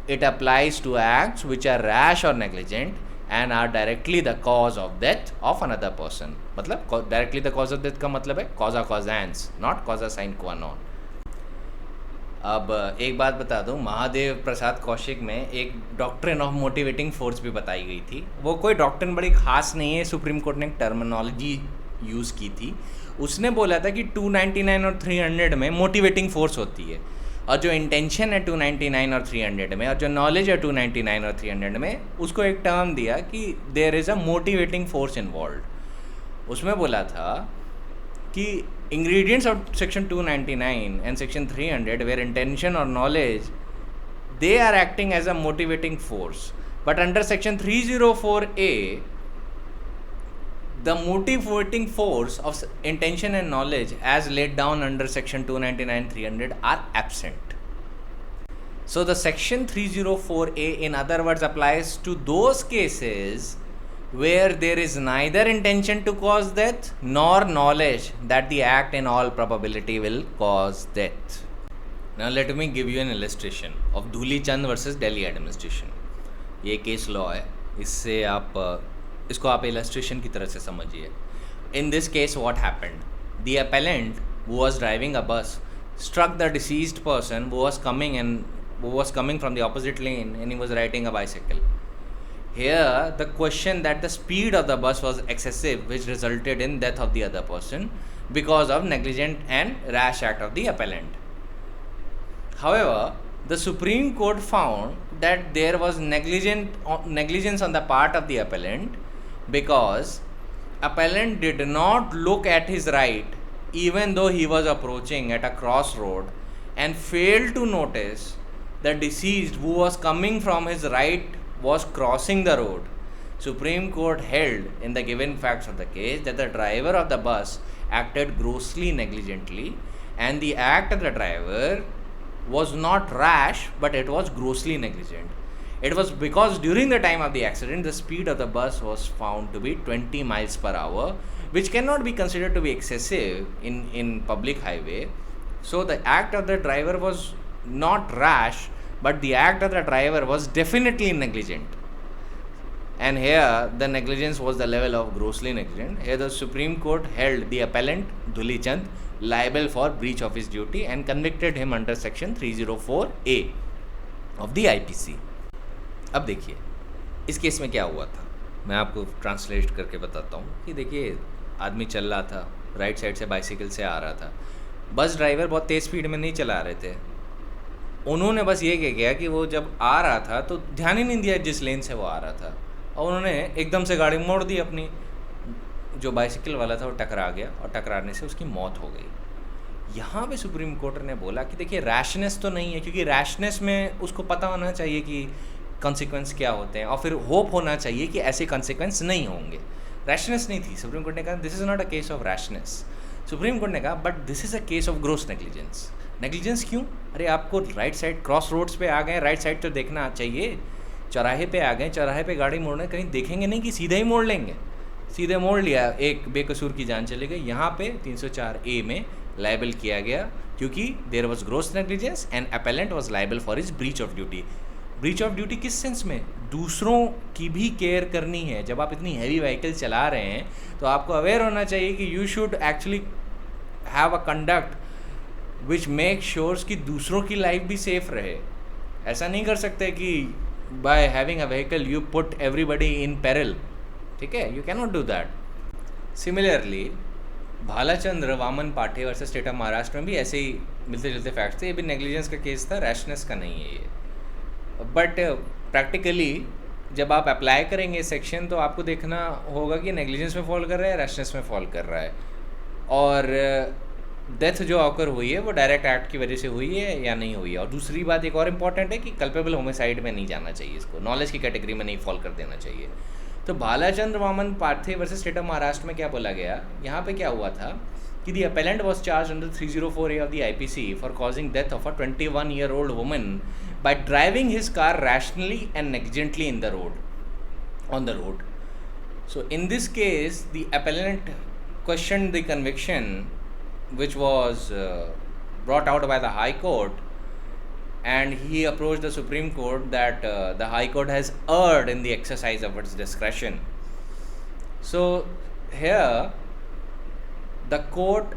[SPEAKER 1] It applies to acts which are rash or negligent and are directly the cause of death of another person. मतलब directly the cause of death का मतलब है causa causans, not causa sine qua non. अब एक बात बता दूं, महादेव प्रसाद कौशिक में एक डॉक्ट्रिन ऑफ मोटिवेटिंग फोर्स भी बताई गई थी. वो कोई डॉक्ट्रिन बड़ी खास नहीं है, सुप्रीम कोर्ट ने एक टर्मिनोलॉजी यूज़ की थी. उसने बोला था कि 299 और 300 में मोटिवेटिंग फोर्स होती है, और जो इंटेंशन है 299 और 300 में, और जो नॉलेज है 299 और 300 में, उसको एक टर्म दिया कि there is a motivating force involve. उसमें बोला था कि ingredients of section 299 and section 300 where intention or knowledge, they are acting as a motivating force, but under section 304A the motivating force of intention and knowledge as laid down under section 299 300 are absent. So the section 304A in other words applies to those cases where there is neither intention to cause death nor knowledge that the act in all probability will cause death. Now let me give you an illustration of Dhuli Chand versus Delhi administration. ये case law है, इससे इसको आप illustration की तरह से समझिए. In this case what happened? The appellant who was driving a bus struck the deceased person who was coming from the opposite lane and he was riding a bicycle. Here the question that the speed of the bus was excessive, which resulted in death of the other person because of negligent and rash act of the appellant. However, the Supreme Court found that there was negligence on the part of the appellant because appellant did not look at his right even though he was approaching at a crossroad and failed to notice the deceased who was coming from his right was crossing the road, Supreme Court held in the given facts of the case that the driver of the bus acted grossly negligently, and the act of the driver was not rash, but it was grossly negligent. It was because during the time of the accident, the speed of the bus was found to be 20 miles per hour, which cannot be considered to be excessive in public highway. So the act of the driver was not rash, but the act of the driver was definitely negligent. And here the negligence was the level of grossly negligent. Here the Supreme Court held the appellant Dhuli Chand liable for breach of his duty and convicted him under section 304A of the IPC. अब देखिए इस case में क्या हुआ था, मैं आपको translate करके बताता हूँ कि देखिए आदमी चल रहा था, राइट साइड से बाइसिकल से आ रहा था, बस ड्राइवर बहुत तेज़ स्पीड में नहीं चला रहे थे, उन्होंने बस ये क्या किया कि वो जब आ रहा था तो ध्यान ही नहीं दिया जिस लेन से वो आ रहा था, और उन्होंने एकदम से गाड़ी मोड़ दी अपनी, जो बाइसिकल वाला था वो टकरा गया और टकराने से उसकी मौत हो गई। यहाँ पे सुप्रीम कोर्ट ने बोला कि देखिए रैशनेस तो नहीं है, क्योंकि रैशनेस में उसको पता होना चाहिए कि कॉन्सिक्वेंस क्या होते हैं और फिर होप होना चाहिए कि ऐसे कॉन्सिक्वेंस नहीं होंगे। रैशनेस नहीं थी। सुप्रीम कोर्ट ने कहा this is not a case of rashness. Supreme court ने कहा but this is a case of gross negligence. Negligence क्यों? अरे आपको राइट साइड क्रॉस रोड्स पे आ गए, राइट साइड तो देखना चाहिए, चौराहे पे आ गए, चौराहे पे गाड़ी मोड़ने कहीं देखेंगे नहीं कि सीधे ही मोड़ लेंगे, सीधे मोड़ लिया, एक बेकसूर की जान चली गई। यहाँ पे 304A में लाइबल किया गया क्योंकि there was gross negligence and appellant was liable for his breach of duty. Breach of duty किस सेंस में? दूसरों की भी केयर करनी है। जब आप इतनी हैवी व्हीकल चला रहे हैं तो आपको अवेयर होना चाहिए कि you should actually have a conduct which make sures कि दूसरों की लाइफ भी सेफ रहे। ऐसा नहीं कर सकते कि by having a vehicle you put everybody in peril, ठीक है, you can not do that. Similarly Bhalachandra Waman Pathe versus state of Maharashtra में भी ऐसे ही मिलते जुलते फैक्ट्स थे। ये भी नेग्लिजेंस का केस था, रैशनेस का नहीं है ये। बट प्रैक्टिकली जब आप अप्लाई करेंगे सेक्शन तो आपको देखना होगा कि नेग्लिजेंस में फॉल कर रहा है, रैशनेस में फॉल कर रहा है, और डेथ जो ऑकर हुई है वो डायरेक्ट एक्ट की वजह से हुई है या नहीं हुई है। और दूसरी बात एक और इम्पॉर्टेंट है कि कल्पेबल होमिसाइड में नहीं जाना चाहिए, इसको नॉलेज की कैटेगरी में नहीं फॉल कर देना चाहिए। तो भालाचंद्र Waman Pathe versus state of Maharashtra में क्या बोला गया, यहाँ पे क्या हुआ था कि the appellant was charge under 304A of the IPC for causing death of a 21-year-old woman by driving his car rationally and negligently on the road. So in this case, the appellant questioned the conviction which was brought out by the High Court, and he approached the Supreme Court that the High Court has erred in the exercise of its discretion. So here the court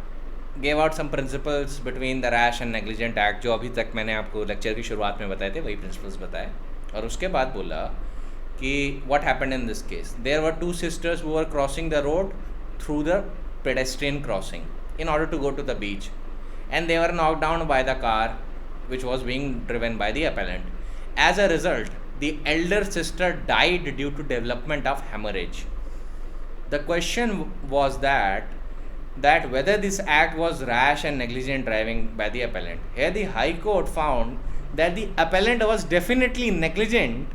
[SPEAKER 1] gave out some principles between the rash and negligent act, जो अभी तक मैंने आपको lecture की शुरुआत में बताए थे वही प्रिंसिपल्स बताए। और उसके बाद बोला कि what happened in this case, there were two sisters who were crossing the road through the pedestrian crossing in order to go to the beach, and they were knocked down by the car which was being driven by the appellant. As a result, the elder sister died due to development of hemorrhage. The question was that whether this act was rash and negligent driving by the appellant. Here the High Court found that the appellant was definitely negligent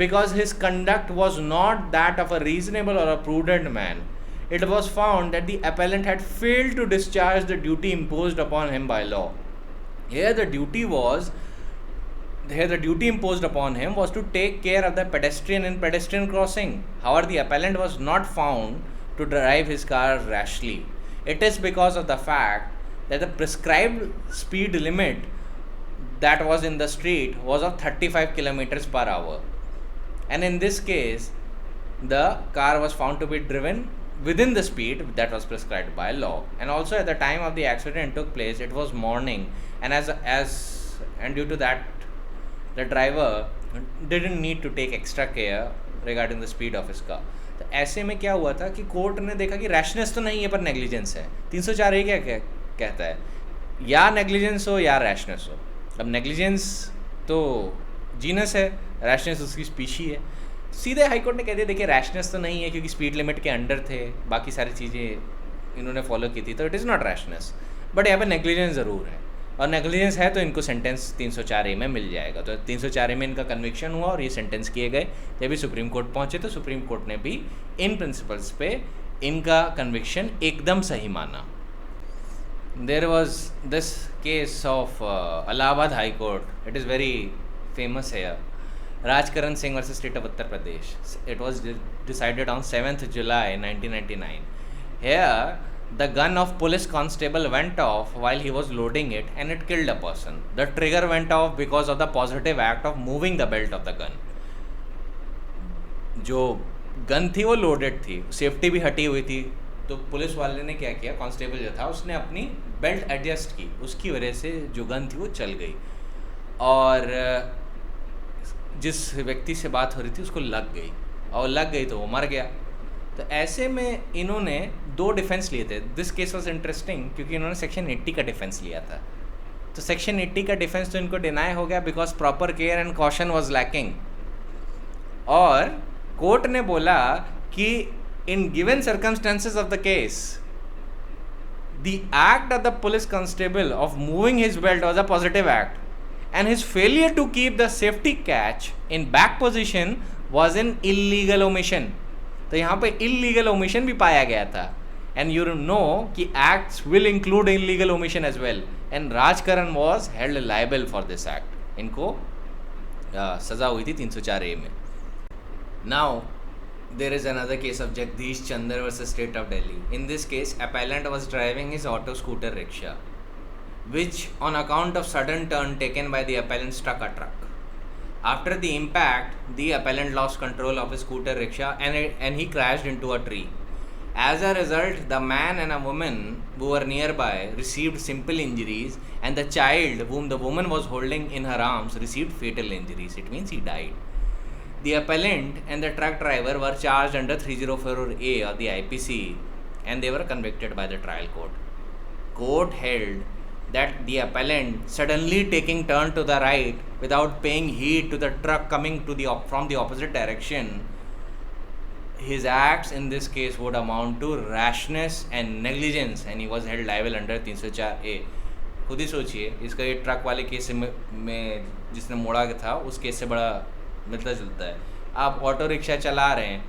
[SPEAKER 1] because his conduct was not that of a reasonable or a prudent man. It was found that the appellant had failed to discharge the duty imposed upon him by law. Here the duty imposed upon him was to take care of the pedestrian in pedestrian crossing. However, the appellant was not found to drive his car rashly. It is because of the fact that the prescribed speed limit that was in the street was of 35 kilometers per hour. And in this case, the car was found to be driven within the speed that was prescribed by law. And also at the time of the accident took place, it was morning, and and due to that, the driver didn't need to take extra care regarding the speed of his car. तो ऐसे में क्या हुआ था कि court ने देखा कि रैशनेस तो नहीं है पर नेग्लिजेंस है। 304A क्या कहता है, या नेग्लिजेंस हो या रैशनेस हो। अब नेग्लिजेंस तो जीनस है, रैशनेस उसकी स्पीशी है। सीधे हाई कोर्ट ने कह दिया देखिए रैशनेस तो नहीं है क्योंकि स्पीड लिमिट के अंडर थे, बाकी सारी चीज़ें इन्होंने फॉलो की थी, तो it is not rashness, but यहाँ पे नेग्लिजेंस ज़रूर है। और नेग्लिजेंस है तो इनको सेंटेंस 304A में मिल जाएगा। तो 304A में इनका कन्विक्शन हुआ और ये सेंटेंस किए गए। जब भी सुप्रीम कोर्ट पहुँचे तो सुप्रीम कोर्ट ने भी इन प्रिंसिपल्स पे इनका कन्विक्शन एकदम सही माना। There was this case of Allahabad High Court, it is very famous है, Rajkaran Singh versus State of Uttar Pradesh. It was decided on 7th July 1999. Here, the gun of police constable went off while he was loading it and it killed a person. The trigger went off because of the positive act of moving the belt of the gun. जो gun थी वो loaded थी, safety भी हटी हुई थी, तो police वाले ने क्या किया, कांस्टेबल जो था उसने अपनी बेल्ट एडजस्ट की, उसकी वजह से जो गन थी वो चल गई और जिस व्यक्ति से बात हो रही थी उसको लग गई, और लग गई तो वो मर गया। तो ऐसे में इन्होंने 2 डिफेंस लिए थे। दिस केस वॉज इंटरेस्टिंग क्योंकि इन्होंने सेक्शन 80 का डिफेंस लिया था। तो सेक्शन 80 का डिफेंस तो इनको डिनाई हो गया because proper care and caution was lacking. और कोर्ट ने बोला कि in given circumstances of the case the act of the police constable of moving his belt was a positive act and his failure to keep the safety catch in back position was an illegal omission. तो यहाँ पे illegal omission भी पाया गया था and you know कि acts will include illegal omission as well and Rajkaran was held liable for this act. इनको सज़ा हुई थी 304A में. Now there is another case of Jagdish Chandra versus State of Delhi. In this case, appellant was driving his auto scooter rickshaw, which on account of sudden turn taken by the appellant struck a truck. After the impact, the appellant lost control of his scooter rickshaw and he crashed into a tree. As a result, the man and a woman who were nearby received simple injuries and the child whom the woman was holding in her arms received fatal injuries. It means he died. The appellant and the truck driver were charged under 304A of the IPC and they were convicted by the trial court. Court held that the appellant suddenly taking turn to the right without paying heed to the truck coming to from the opposite direction, his acts in this case would amount to rashness and negligence and he was held liable under 304A. खुद ही सोचिए, इसका ये truck वाले case में जिसने मोड़ा था उस केस से बड़ा मिलता जुलता है। आप ऑटो रिक्शा चला रहे हैं,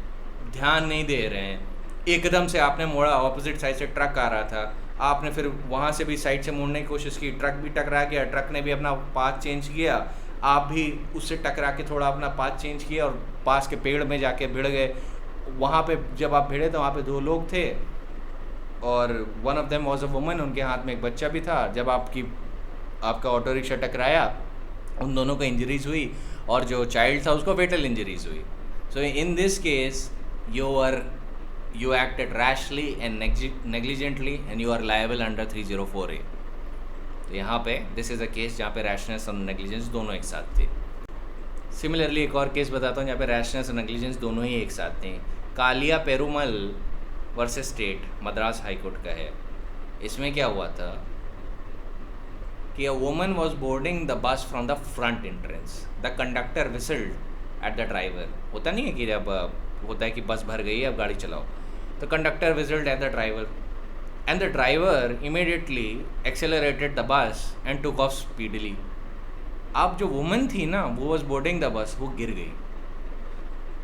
[SPEAKER 1] ध्यान नहीं दे रहे हैं, एकदम से आपने मोड़ा, ऑपोजिट साइड से ट्रक आ रहा था, आपने फिर वहाँ से भी साइड से मुड़ने की कोशिश की, ट्रक भी टकरा गया, ट्रक ने भी अपना पाथ चेंज किया, आप भी उससे टकरा के थोड़ा अपना पाथ चेंज किया और पास के पेड़ में जाके भिड़ गए। वहाँ पे जब आप भिड़े तो वहाँ पे 2 लोग थे और one of them was a woman, उनके हाथ में एक बच्चा भी था। जब आपका ऑटो रिक्शा टकराया, उन दोनों को इंजरीज हुई और जो चाइल्ड था उसको फेटल इंजरीज हुई। So in this case you acted rashly and negligently and you are liable under 304A. तो यहाँ पे दिस इज़ अ केस जहाँ पे रैशनेस और नेग्लिजेंस दोनों एक साथ थे। सिमिलरली एक और केस बताता हूँ जहाँ पे रैशनेस और नेग्लिजेंस दोनों ही एक साथ थे। Kalia Perumal versus State, Madras High court का है। इसमें क्या हुआ था कि a woman was boarding the bus from the front entrance, the conductor whistled at the driver. होता नहीं है कि जब होता है कि बस भर गई है अब गाड़ी चलाओ, तो conductor whistled at the driver and the driver immediately accelerated the bus and took off speedily. अब जो वुमन थी ना, वो वॉज बोर्डिंग द बस, वो गिर गई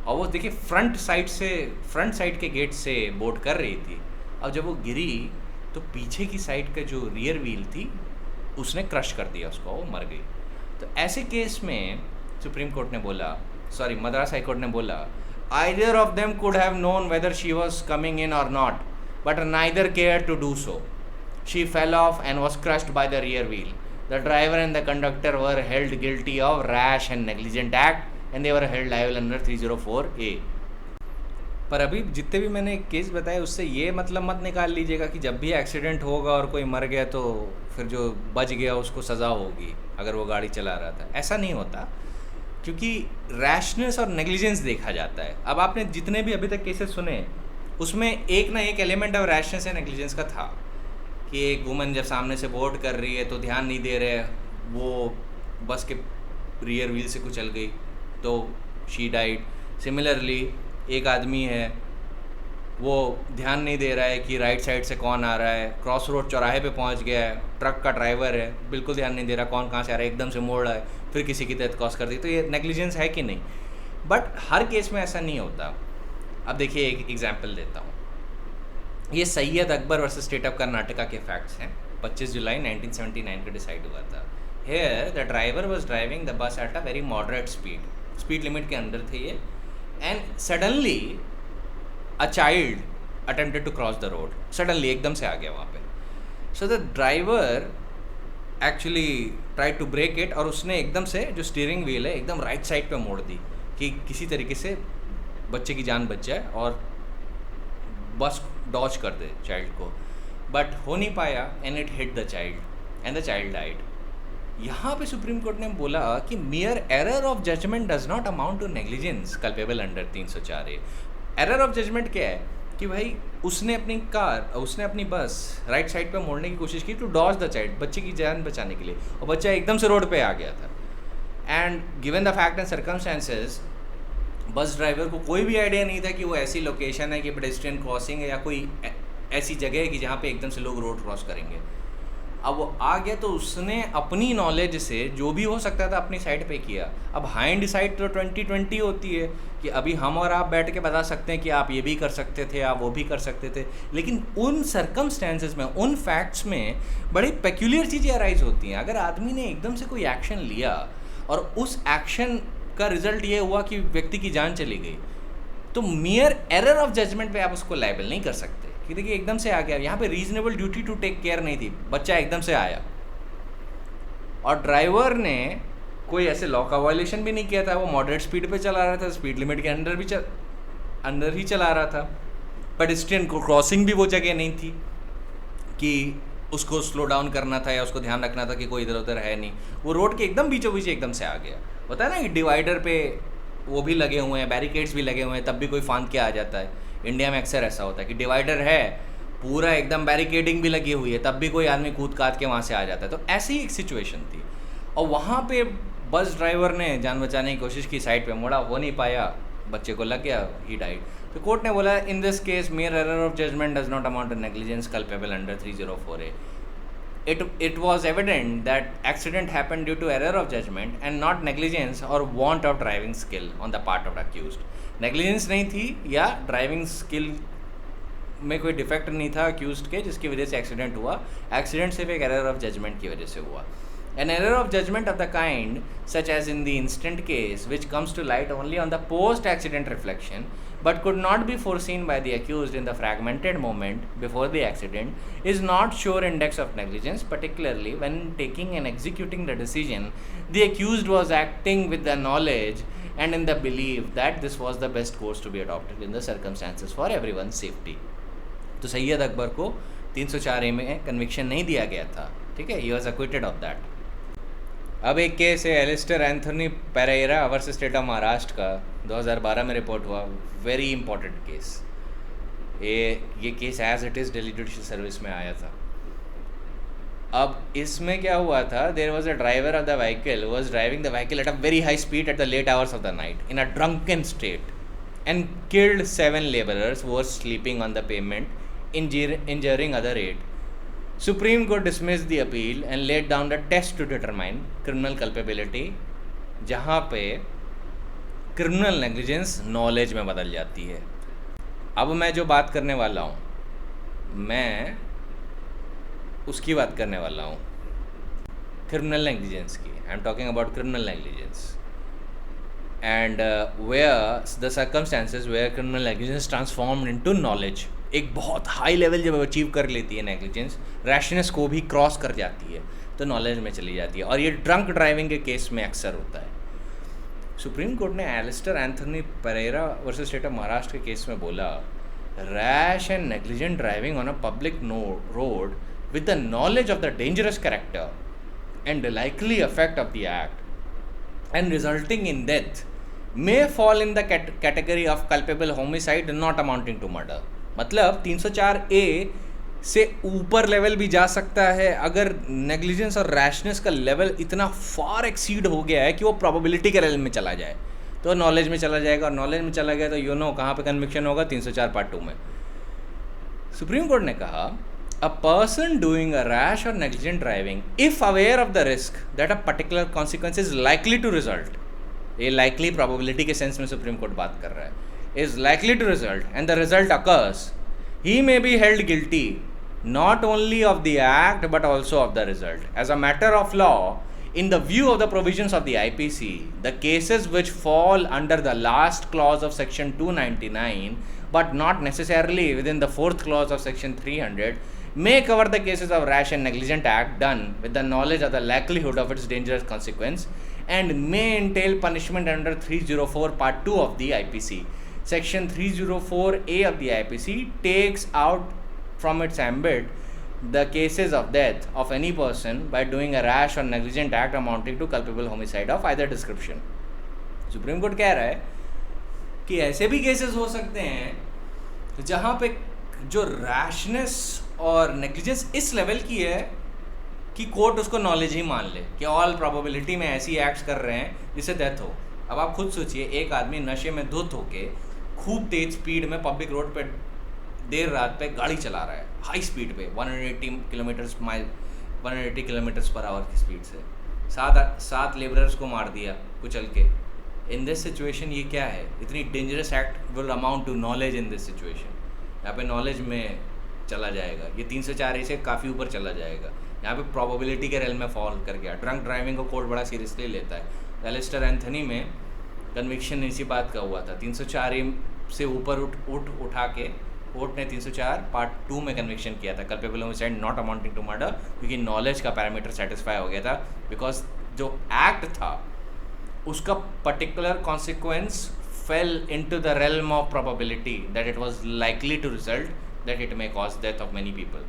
[SPEAKER 1] और वो देखिए फ्रंट साइड के गेट से बोर्ड कर रही थी। अब जब वो गिरी तो पीछे की साइड का जो रियर व्हील थी उसने क्रश कर दिया उसको, वो मर गई। तो ऐसे केस में सुप्रीम कोर्ट ने बोला, सॉरी मद्रास हाई कोर्ट ने बोला, either of them could have known whether she was coming in or not, but neither cared to do so. She fell off and was crushed by the rear wheel. The driver and the conductor were held guilty of rash and negligent act and they were held liable under 304A. पर अभी जितने भी मैंने case बताए उससे ये मतलब मत निकाल लीजिएगा कि जब भी एक्सीडेंट होगा और कोई मर गया तो फिर जो बच गया उसको सज़ा होगी अगर वो गाड़ी चला रहा था। ऐसा नहीं होता, क्योंकि रैशनेस और नेग्लिजेंस देखा जाता है। अब आपने जितने भी अभी तक केसेस सुने उसमें एक ना एक एलिमेंट ऑफ रैशनेस या नेग्लिजेंस का था कि एक वुमन जब सामने से बोर्ड कर रही है तो ध्यान नहीं दे रहे, वो बस के रियर व्हील से कुचल गई तो शी डाइड। सिमिलरली एक आदमी है वो ध्यान नहीं दे रहा है कि राइट साइड से कौन आ रहा है, क्रॉस रोड चौराहे पे पहुंच गया है, ट्रक का ड्राइवर है, बिल्कुल ध्यान नहीं दे रहा कौन कहाँ से आ रहा है, एकदम से मोड़ रहा है, फिर किसी की डेथ कॉज कर दी, तो ये नेग्लिजेंस है कि नहीं? बट हर केस में ऐसा नहीं होता। अब देखिए एक एग्जाम्पल देता हूँ, ये Syed Akbar versus state of Karnataka के फैक्ट्स हैं। 25 जुलाई 1979 को डिसाइड हुआ था। Here the driver was driving the bus at a very moderate speed limit के अंदर थे ये, and suddenly a child attempted to cross the road, suddenly एकदम से आ गया वहाँ पे। So the driver actually try to brake it, और उसने एकदम से जो स्टीयरिंग व्हील है एकदम राइट साइड पे मोड़ दी कि किसी तरीके से बच्चे की जान बच जाए और बस डॉज कर दे चाइल्ड को, बट हो नहीं पाया and it hit the child and the child died. यहाँ पे सुप्रीम कोर्ट ने बोला कि mere error of judgement does not amount to negligence culpable under 304A। Error of judgement क्या है कि भाई उसने अपनी बस राइट साइड पे मोड़ने की कोशिश की टू डॉज द चाइल्ड, बच्चे की जान बचाने के लिए, और बच्चा एकदम से रोड पे आ गया था। And given the fact and circumstances, bus driver को कोई भी आइडिया नहीं था कि वो ऐसी लोकेशन है कि पेडेस्ट्रियन क्रॉसिंग है या कोई ऐसी जगह है कि जहाँ पे एकदम से लोग रोड क्रॉस करेंगे। अब वो आ गया तो उसने अपनी नॉलेज से जो भी हो सकता था अपनी साइड पे किया। अब हाइंड साइड तो 2020 होती है कि अभी हम और आप बैठ के बता सकते हैं कि आप ये भी कर सकते थे, आप वो भी कर सकते थे, लेकिन उन सर्कमस्टेंसेस में, उन फैक्ट्स में बड़ी पेक्यूलियर चीज़ें अराइज होती हैं। अगर आदमी ने एकदम से कोई एक्शन लिया और उस एक्शन का रिजल्ट ये हुआ कि व्यक्ति की जान चली गई, तो मियर एरर ऑफ जजमेंट पे आप उसको लायबल नहीं कर सकते कि देखिए एकदम से आ गया। यहाँ पे reasonable duty to take care नहीं थी, बच्चा एकदम से आया और ड्राइवर ने कोई ऐसे लॉ का वायलेशन भी नहीं किया था, वो मॉडरेट स्पीड पे चला रहा था, स्पीड लिमिट के अंदर ही चला रहा था। पेडेस्ट्रियन को क्रॉसिंग भी वो जगह नहीं थी कि उसको स्लो डाउन करना था या उसको ध्यान रखना था कि कोई इधर उधर है नहीं, वो रोड के एकदम बीचों बीच एकदम से आ गया। होता है ना कि डिवाइडर पे वो भी लगे हुए हैं, बैरिकेड्स भी लगे हुए हैं, तब भी कोई फांद के आ जाता है। इंडिया में अक्सर ऐसा होता है कि डिवाइडर है पूरा एकदम बैरिकेडिंग भी लगी हुई है, तब भी कोई आदमी कूद काद के वहाँ से आ जाता है। तो ऐसी ही एक सिचुएशन थी और वहाँ पे बस ड्राइवर ने जान बचाने की कोशिश की, साइड पे मोड़ा, हो नहीं पाया, बच्चे को लग गया, ही डाइड। तो कोर्ट ने बोला इन this case mere error of judgment does not amount to negligence culpable under 304A. It was evident that accident happened due to error of judgment and not negligence or want of driving skill on the part of accused. Negligence नहीं थी या driving skill में कोई defect नहीं था accused के जिसकी वजह से एक्सीडेंट हुआ। एक्सीडेंट सिर्फ एक एरर ऑफ जजमेंट की वजह से हुआ। An error of judgment of the kind, such as in the instant case, which comes to light only on the post-accident reflection, but could not be foreseen by the accused in the fragmented moment before the accident, is not sure index of negligence, particularly when taking and executing the decision, the accused was acting with the knowledge and in the belief that this was the best course to be adopted in the circumstances for everyone's safety. तो सैयद अकबर को 304A में conviction नहीं दिया गया था, ठीक है, he was acquitted of that. अब एक केस है Alister Anthony Pareira versus state of Maharashtra का, 2012 में रिपोर्ट हुआ। Very important case. ये case as it is Delhi judicial service में आया था। अब इसमें क्या हुआ था, there was a driver of the vehicle was driving the vehicle at a very high speed at the late hours of the night in a drunken state and killed 7 laborers who were sleeping on the pavement, injuring other 8. Supreme Court dismissed the appeal and laid down the test to determine criminal culpability, जहाँ पे criminal negligence knowledge में बदल जाती है। अब मैं जो बात करने वाला हूँ, मैं उसकी बात करने वाला हूँ, criminal negligence की। I am talking about criminal negligence and where the circumstances where criminal negligence transformed into knowledge, एक बहुत हाई लेवल जब अचीव कर लेती है नेग्लिजेंस, रैशनेस को भी क्रॉस कर जाती है तो नॉलेज में चली जाती है, और ये ड्रंक ड्राइविंग के केस में अक्सर होता है। सुप्रीम कोर्ट ने Alister Anthony Pareira versus state of Maharashtra के केस में बोला, rash and negligent driving on a public road with the knowledge of the dangerous character and likely effect of the act and resulting in death may fall in the category of culpable homicide not amounting to murder. मतलब 304A से ऊपर level भी जा सकता है अगर negligence or rashness का level इतना फार एक्सीड हो गया है कि वो प्रोबेबिलिटी के लेवल में चला जाए, तो नॉलेज में चला जाएगा, और नॉलेज में चला गया तो कहाँ पे कन्विक्शन होगा, 304 पार्ट 2 में। सुप्रीम कोर्ट ने कहा a person doing a rash or negligent driving if aware of the risk that a particular consequence is likely to result, ये likely probability के सेंस में सुप्रीम कोर्ट बात कर रहा है, is likely to result and the result occurs, he may be held guilty not only of the act but also of the result. As a matter of law, in the view of the provisions of the IPC, the cases which fall under the last clause of section 299 but not necessarily within the fourth clause of section 300 may cover the cases of rash and negligent act done with the knowledge of the likelihood of its dangerous consequence and may entail punishment under 304 part 2 of the IPC. Section 304A of the IPC takes out from its ambit the cases of death of any person by doing a rash or negligent act amounting to culpable homicide of either description. Supreme court कह रहा है कि ऐसे भी cases हो सकते हैं जहाँ पे जो रैशनेस और नेग्लिजेंस इस लेवल की है कि कोर्ट उसको नॉलेज ही मान ले कि ऑल प्रोबेबिलिटी में ऐसी एक्ट्स कर रहे हैं जिससे डेथ हो. अब आप खुद सोचिए, एक आदमी नशे में धुत होके खूब तेज स्पीड में पब्लिक रोड पे देर रात पे गाड़ी चला रहा है, हाई स्पीड पे 180 किलोमीटर्स पर आवर की स्पीड से, सात लेबरर्स को मार दिया कुचल के. इन दिस सिचुएशन ये क्या है? इतनी dangerous act will amount to knowledge in this situation. यहाँ पे नॉलेज में चला जाएगा, ये 304 से काफ़ी ऊपर चला जाएगा. यहाँ पे प्रोबेबिलिटी के रेल में फॉल कर गया. ड्रंक ड्राइविंग को कोर्ट बड़ा सीरियसली लेता है. एलिस्टर एंथनी में कन्विक्शन इसी बात का हुआ था. 304 से ऊपर उठा के कोर्ट ने 304 पार्ट 2 में कन्विक्शन किया था, culpable homicide not amounting to murder, क्योंकि नॉलेज का पैरामीटर सेटिस्फाई हो गया था. बिकॉज जो एक्ट था उसका particular consequence fell into the realm of probability that it was likely to result that it may cause death of many people.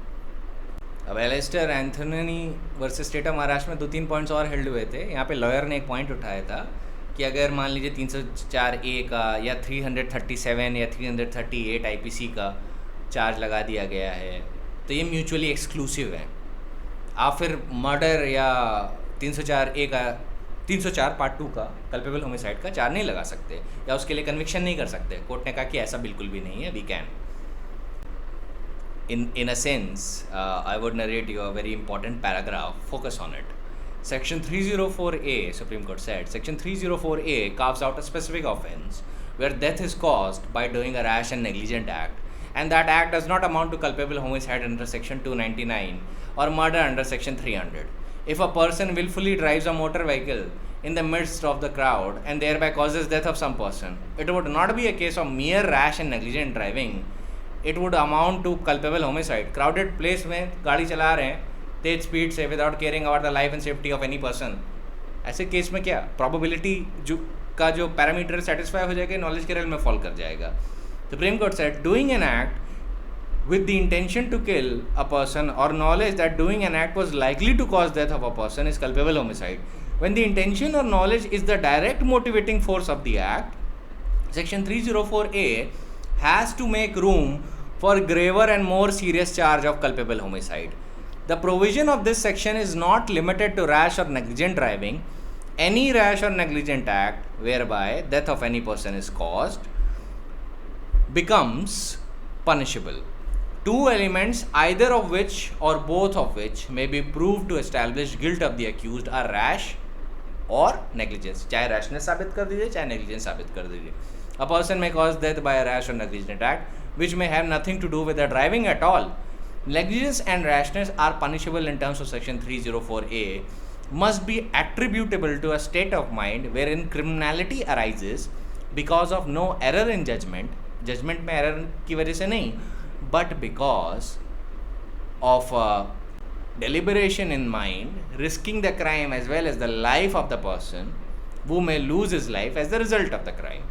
[SPEAKER 1] अब Alister Anthony versus state of Maharashtra में 2-3 पॉइंट्स और हेल्ड हुए थे. यहाँ पे लॉयर ने एक पॉइंट उठाया था कि अगर मान लीजिए 304A का या 337 या 338 IPC का चार्ज लगा दिया गया है तो ये म्यूचुअली एक्सक्लूसिव है. आप फिर मर्डर या 304A का 304 पार्ट 2 का कल्पेबल होमिसाइड का चार्ज नहीं लगा सकते या उसके लिए कन्विक्शन नहीं कर सकते. कोर्ट ने कहा कि ऐसा बिल्कुल भी नहीं है. We can in a sense, I would narrate you a very important paragraph. Focus on it. Section 304A, Supreme Court said, Section 304A carves out a specific offence where death is caused by doing a rash and negligent act, and that act does not amount to culpable homicide under Section 299 or murder under Section 300. If a person willfully drives a motor vehicle in the midst of the crowd and thereby causes death of some person, it would not be a case of mere rash and negligent driving. It would amount to culpable homicide. Crowded place में गाड़ी चला रहे हैं तेज speed से without caring about the life and safety of any person. ऐसे case में क्या probability का जो पैरामीटर सेटिस्फाई हो जाएगा, नॉलेज के रेल में फॉल कर जाएगा. Supreme court said doing an act with the intention to kill a person or knowledge that doing an act was likely to cause death of a person is culpable homicide. When the intention or knowledge is the direct motivating force of the act, Section 304A has to make room for graver and more serious charge of culpable homicide. The provision of this section is not limited to rash or negligent driving. Any rash or negligent act whereby death of any person is caused becomes punishable. Two elements, either of which or both of which may be proved to establish guilt of the accused are rash or negligence. चाहे rashness साबित कर दीजिए चाहे negligence साबित कर दीजिए. A person may cause death by a rash or negligent act which may have nothing to do with the driving at all. Negligence and rashness are punishable in terms of Section 304A must be attributable to a state of mind wherein criminality arises because of no error in judgment. Judgment में error की वजह से नहीं, but because of deliberation in mind, risking the crime as well as the life of the person who may lose his life as the result of the crime.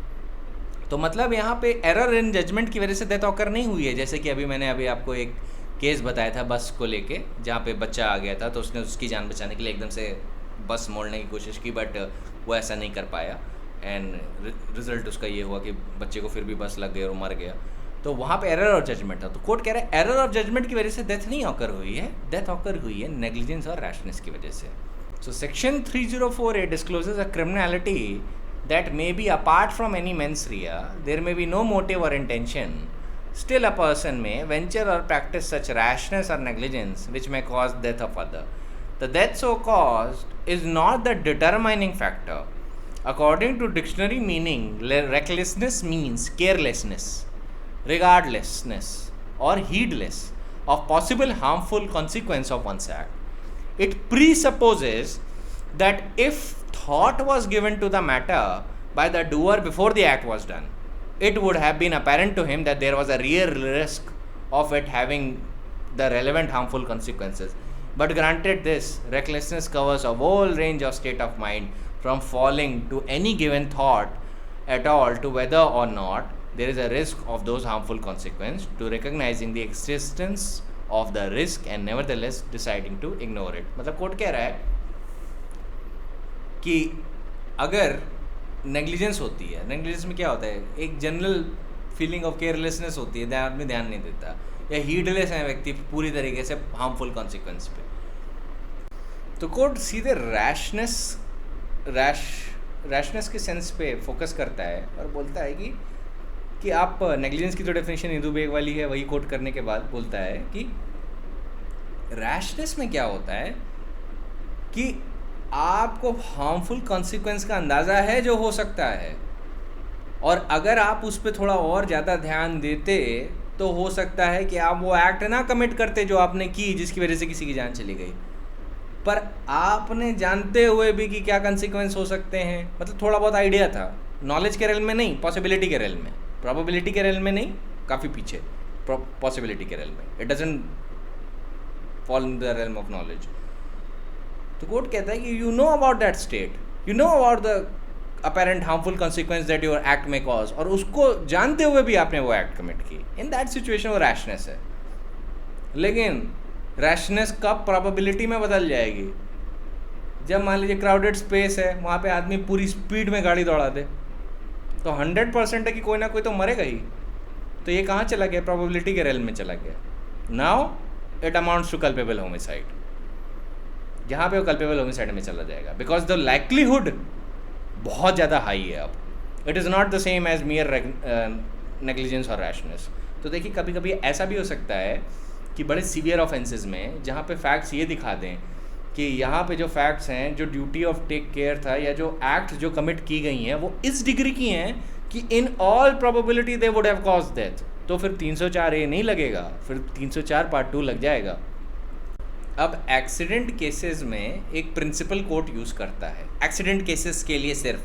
[SPEAKER 1] तो मतलब यहाँ पे error in judgement की वजह से death occur नहीं हुई है. जैसे कि अभी मैंने आपको एक केस बताया था बस को लेके, जहाँ पे बच्चा आ गया था तो उसने उसकी जान बचाने के लिए एकदम से बस मोड़ने की कोशिश की, बट वो ऐसा नहीं कर पाया एंड रिजल्ट उसका ये हुआ कि बच्चे को फिर भी बस लग गई और मर गया. तो वहाँ पे एरर ऑफ जजमेंट था. तो कोर्ट कह रहा है एरर ऑफ जजमेंट की वजह से डेथ नहीं ऑकर हुई है, डेथ ऑकर हुई है नेग्लिजेंस और रैशनेस की वजह से. So section 304A discloses a criminality that may be apart from any mens rea. There may be no motive or intention still a person may venture or practice such rashness or negligence which may cause death of other. The death so caused is not the determining factor. According to dictionary meaning, recklessness means carelessness, regardlessness, or heedless of possible harmful consequence of one's act. It presupposes that if thought was given to the matter by the doer before the act was done, it would have been apparent to him that there was a real risk of it having the relevant harmful consequences. But granted this, recklessness covers a whole range of state of mind, from falling to any given thought at all to whether or not there is a risk of those harmful consequences, to recognizing the existence of the risk and nevertheless deciding to ignore it. मतलब court कह रहा है कि अगर negligence होती है, negligence में क्या होता है, एक जनरल फीलिंग ऑफ केयरलेसनेस होती है, आदमी ध्यान नहीं देता, या हीडलेस है व्यक्ति पूरी तरीके से हार्मफुल कॉन्सिक्वेंस पे, तो कोर्ट सीधे रैशनेस के सेंस पे फोकस करता है और बोलता है कि आप नेग्लिजेंस की जो डेफिनेशन इंदु बेग वाली है वही कोट करने के बाद बोलता है कि रैशनेस में क्या होता है कि आपको हार्मफुल कॉन्सिक्वेंस का अंदाज़ा है जो हो सकता है, और अगर आप उस पर थोड़ा और ज़्यादा ध्यान देते तो हो सकता है कि आप वो एक्ट ना कमिट करते जो आपने की, जिसकी वजह से किसी की जान चली गई। पर आपने जानते हुए भी कि क्या कॉन्सिक्वेंस हो सकते हैं, मतलब थोड़ा बहुत आइडिया था, नॉलेज के रेल में नहीं, पॉसिबिलिटी के रेल में, प्रोबेबिलिटी के रेल में नहीं, काफ़ी पीछे पॉसिबिलिटी के रेल में, it doesn't fall in the realm of knowledge. तो कोर्ट कहता है कि you know about that state, you know about the apparent harmful consequence that your act में कॉज, और उसको जानते हुए भी आपने वो एक्ट कमिट की, इन दैट सिचुएशन वो रैशनेस है। लेकिन रैशनेस कब प्रोबेबिलिटी में बदल जाएगी, जब मान लीजिए क्राउडेड स्पेस है, वहाँ पे आदमी पूरी स्पीड में गाड़ी दौड़ा दे, तो 100% है कि कोई ना कोई तो मरेगा ही, तो ये कहाँ चला गया, प्रोबेबिलिटी के रेल में चला गया। Now it amounts to culpable homicide, जहाँ पे वो कल्पेबल होमिसाइड में चला जाएगा, बिकॉज द लाइक्लीहुड बहुत ज़्यादा हाई है अब, it is not the same as mere negligence or rashness. तो देखिए कभी कभी ऐसा भी हो सकता है कि बड़े सीवियर ऑफेंसेस में जहाँ पे फैक्ट्स ये दिखा दें कि यहाँ पे जो फैक्ट्स हैं, जो ड्यूटी ऑफ टेक केयर था या जो एक्ट जो कमिट की गई हैं वो इस डिग्री की हैं कि in all probability they would have cause death, तो फिर 304A नहीं लगेगा, फिर 304 पार्ट 2 लग जाएगा। अब एक्सीडेंट केसेस में एक प्रिंसिपल कोर्ट यूज़ करता है एक्सीडेंट केसेस के लिए सिर्फ,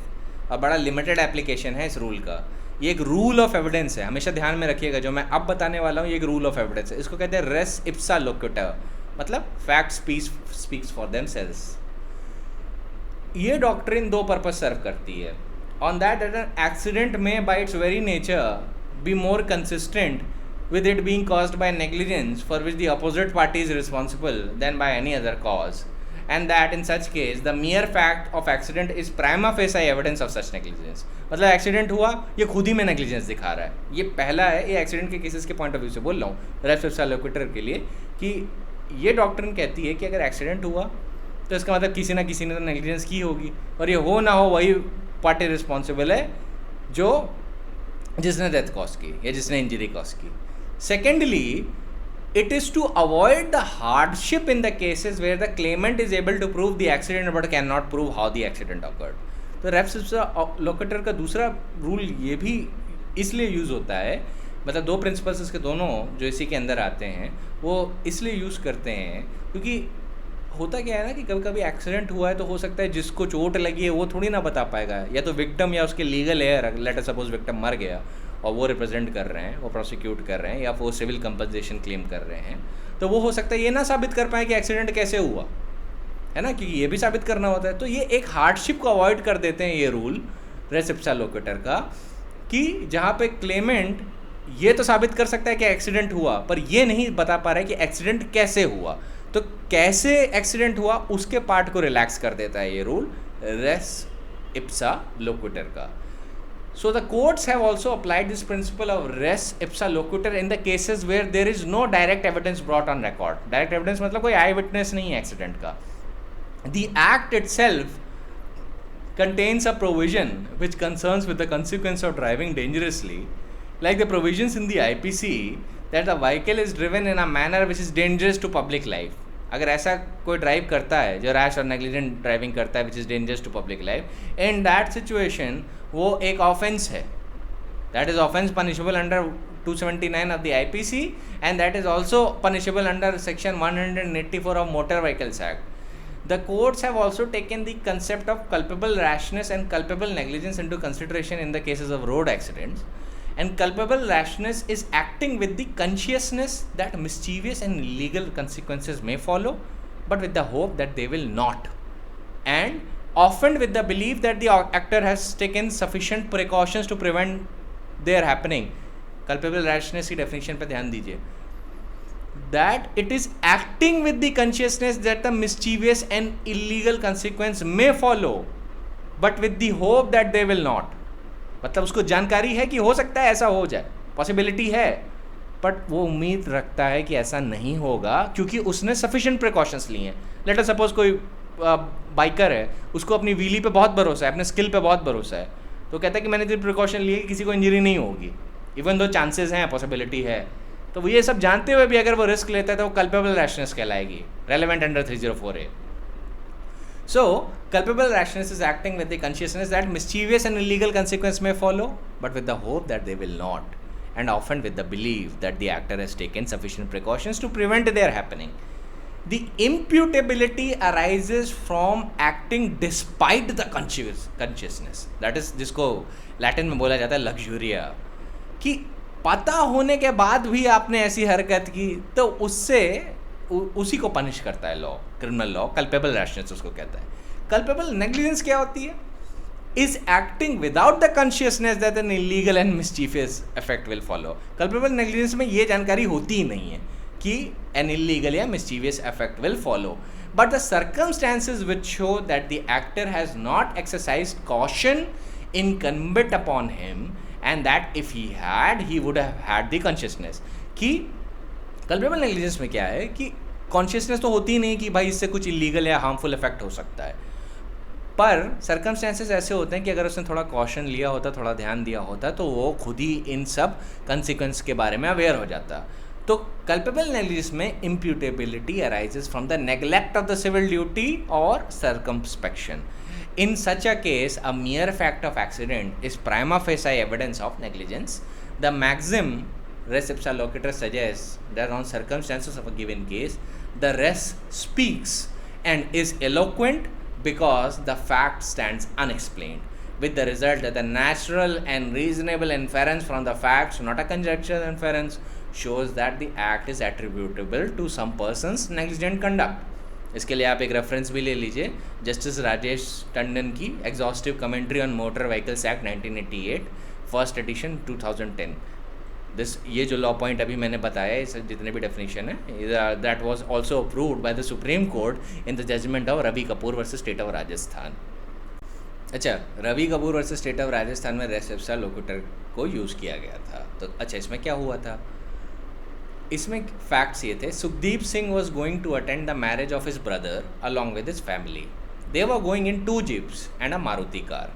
[SPEAKER 1] और बड़ा लिमिटेड एप्लीकेशन है इस रूल का। ये एक रूल ऑफ एविडेंस है, हमेशा ध्यान में रखिएगा, जो मैं अब बताने वाला हूँ ये एक रूल ऑफ एविडेंस है। इसको कहते हैं रेस इप्सा लोक्यूटर, मतलब फैक्ट स्पीक्स फॉर देमसेल्व्स। ये डॉक्ट्रिन दो पर्पज सर्व करती है। ऑन दैट एक्सीडेंट में bye it's very nature be more consistent with it being caused by negligence for which the opposite party is responsible than by any other cause, and that in such case the mere fact of accident is prima facie evidence of such negligence। मतलब accident हुआ, ये खुद ही में negligence दिखा रहा है। ये पहला है, ये एक्सीडेंट के केसेस के पॉइंट ऑफ व्यू से बोल रहा हूँ रेस इप्सा लोक्यूटर के लिए, कि ये डॉक्ट्रिन कहती है कि अगर एक्सीडेंट हुआ तो इसका मतलब किसी ना किसी ने तो नेग्लिजेंस की होगी, और ये हो ना हो वही पार्टी रिस्पॉन्सिबल है जो जिसने डेथ कॉज की या जिसने इंजरी कॉज की। Secondly, it is to avoid the hardship in the cases where the claimant is able to prove the accident but cannot prove how the accident occurred। तो race ipsa लोक्यूटर का दूसरा rule ये भी इसलिए use होता है, मतलब दो प्रिंसिपल्स इसके दोनों जो इसी के अंदर आते हैं वो इसलिए यूज़ करते हैं क्योंकि होता क्या है ना कि कभी कभी एक्सीडेंट हुआ है तो हो सकता है जिसको चोट लगी है वो थोड़ी ना बता पाएगा, या तो विक्टिम या उसके legal air, late us suppose victim मर गया और वो रिप्रेजेंट कर रहे हैं, वो प्रोसिक्यूट कर रहे हैं या वो सिविल कंपनसेशन क्लेम कर रहे हैं, तो वो हो सकता है ये ना साबित कर पाए कि एक्सीडेंट कैसे हुआ, है ना, क्योंकि ये भी साबित करना होता है। तो ये एक हार्डशिप को अवॉइड कर देते हैं ये रूल रेस इप्सा लोक्यूटर का, कि जहाँ पे क्लेमेंट ये तो साबित कर सकता है कि एक्सीडेंट हुआ पर ये नहीं बता पा रहा है कि एक्सीडेंट कैसे हुआ, तो कैसे एक्सीडेंट हुआ उसके पार्ट को रिलैक्स कर देता है ये रूल रेस इप्सा लोक्यूटर का। So the courts have also applied this principle of res ipsa loquitur in the cases where there is no direct evidence brought on record। Direct evidence मतलब कोई आई witness नहीं है accident का। The act itself contains a provision which concerns with the consequence of driving dangerously like the provisions in the IPC that the vehicle is driven in a manner which is dangerous to public life. अगर ऐसा कोई drive करता है जो rash और negligent driving करता है which is dangerous to public life, in that situation वो एक ऑफेंस है. That is offence punishable under 279 of the IPC, and that is also punishable under section 184 of Motor Vehicles Act. The courts have also taken the concept of culpable rashness and culpable negligence into consideration in the cases of road accidents. And culpable rashness is acting with the consciousness that mischievous and illegal consequences may follow, but with the hope that they will not. And often with the belief that the actor has taken sufficient precautions to prevent their happening. Culpable rashness की definition पे ध्यान दीजिए. That it is acting with the consciousness that the mischievous and illegal consequence may follow, but with the hope that they will not. मतलब उसको जानकारी है कि हो सकता है ऐसा हो जाए, पॉसिबिलिटी है, बट वो उम्मीद रखता है कि ऐसा नहीं होगा क्योंकि उसने सफिशिएंट प्रिकॉशंस लिए हैं. लेट अस सपोज कोई बाइकर है, उसको अपनी व्हीली पे बहुत भरोसा है, अपने स्किल पे बहुत भरोसा है, तो कहता है कि मैंने जो प्रिकॉशन लिए किसी को इंजरी नहीं होगी, इवन दो चांसेस हैं, पॉसिबिलिटी है. तो वो ये सब जानते हुए भी अगर वो रिस्क लेता है तो वो कल्पेबल रैशनेस कहलाएगी, relevant under 304A. So, culpable rashness is acting with the consciousness that mischievous and illegal consequence may follow, but with the hope that they will not, and often with the belief that the actor has taken sufficient precautions to prevent their happening. The imputability arises from acting despite the consciousness. That is, जिसको Latin में बोला जाता है लग्जुरिया, कि पता होने के बाद भी आपने ऐसी हरकत की तो उससे उसी को पनिश करता है law, criminal law. Culpable rashness उसको कहता है. कल्पेबल नेग्लिजेंस क्या होती है? Is acting without the consciousness that an illegal and mischievous effect will follow. Culpable negligence में ये जानकारी होती ही नहीं है कि एन इलीगल या mischievous effect will follow, but the circumstances which show that the actor has not exercised caution incumbent upon him, and that if he had, he would have had the consciousness. कि culpable negligence में क्या है कि consciousness तो होती ही नहीं कि भाई इससे कुछ इलीगल या हार्मफुल इफेक्ट हो सकता है, पर सर्कमस्टेंसेस ऐसे होते हैं कि अगर उसने थोड़ा कॉशन लिया होता, थोड़ा ध्यान दिया होता, तो वो खुद ही इन सब कंसिक्वेंस के बारे में अवेयर हो जाता. तो कल्पेबल नेग्लिजेंस में imputability arises from the neglect of the civil duty और circumspection. In such a case, a mere fact of accident is prima facie evidence of negligence. The maxim res ipsa loquitur suggests that on circumstances of a given case, the res speaks and is eloquent because the fact stands unexplained, with the result that the natural and reasonable inference from the facts, not a conjectural inference, shows that the act is attributable to some person's negligent conduct. इसके लिए आप एक reference भी ले लीजिए, justice Rajesh Tandon की exhaustive commentary on motor vehicles act 1988, first edition 2010. ये जो लॉ पॉइंट अभी मैंने बताया है, इस जितने भी डेफिनेशन है, that was also approved by the supreme court in the judgment of Ravi Kapoor versus state of Rajasthan. अच्छा, Ravi Kapoor versus state of Rajasthan में रेस इप्सा लोक्यूटर को यूज़ किया गया था. तो अच्छा, इसमें क्या हुआ था? इसमें फैक्ट्स ये थे. Sukhdeep Singh was going to attend the marriage of his brother along with his family. They were going in 2 jeeps and a Maruti car.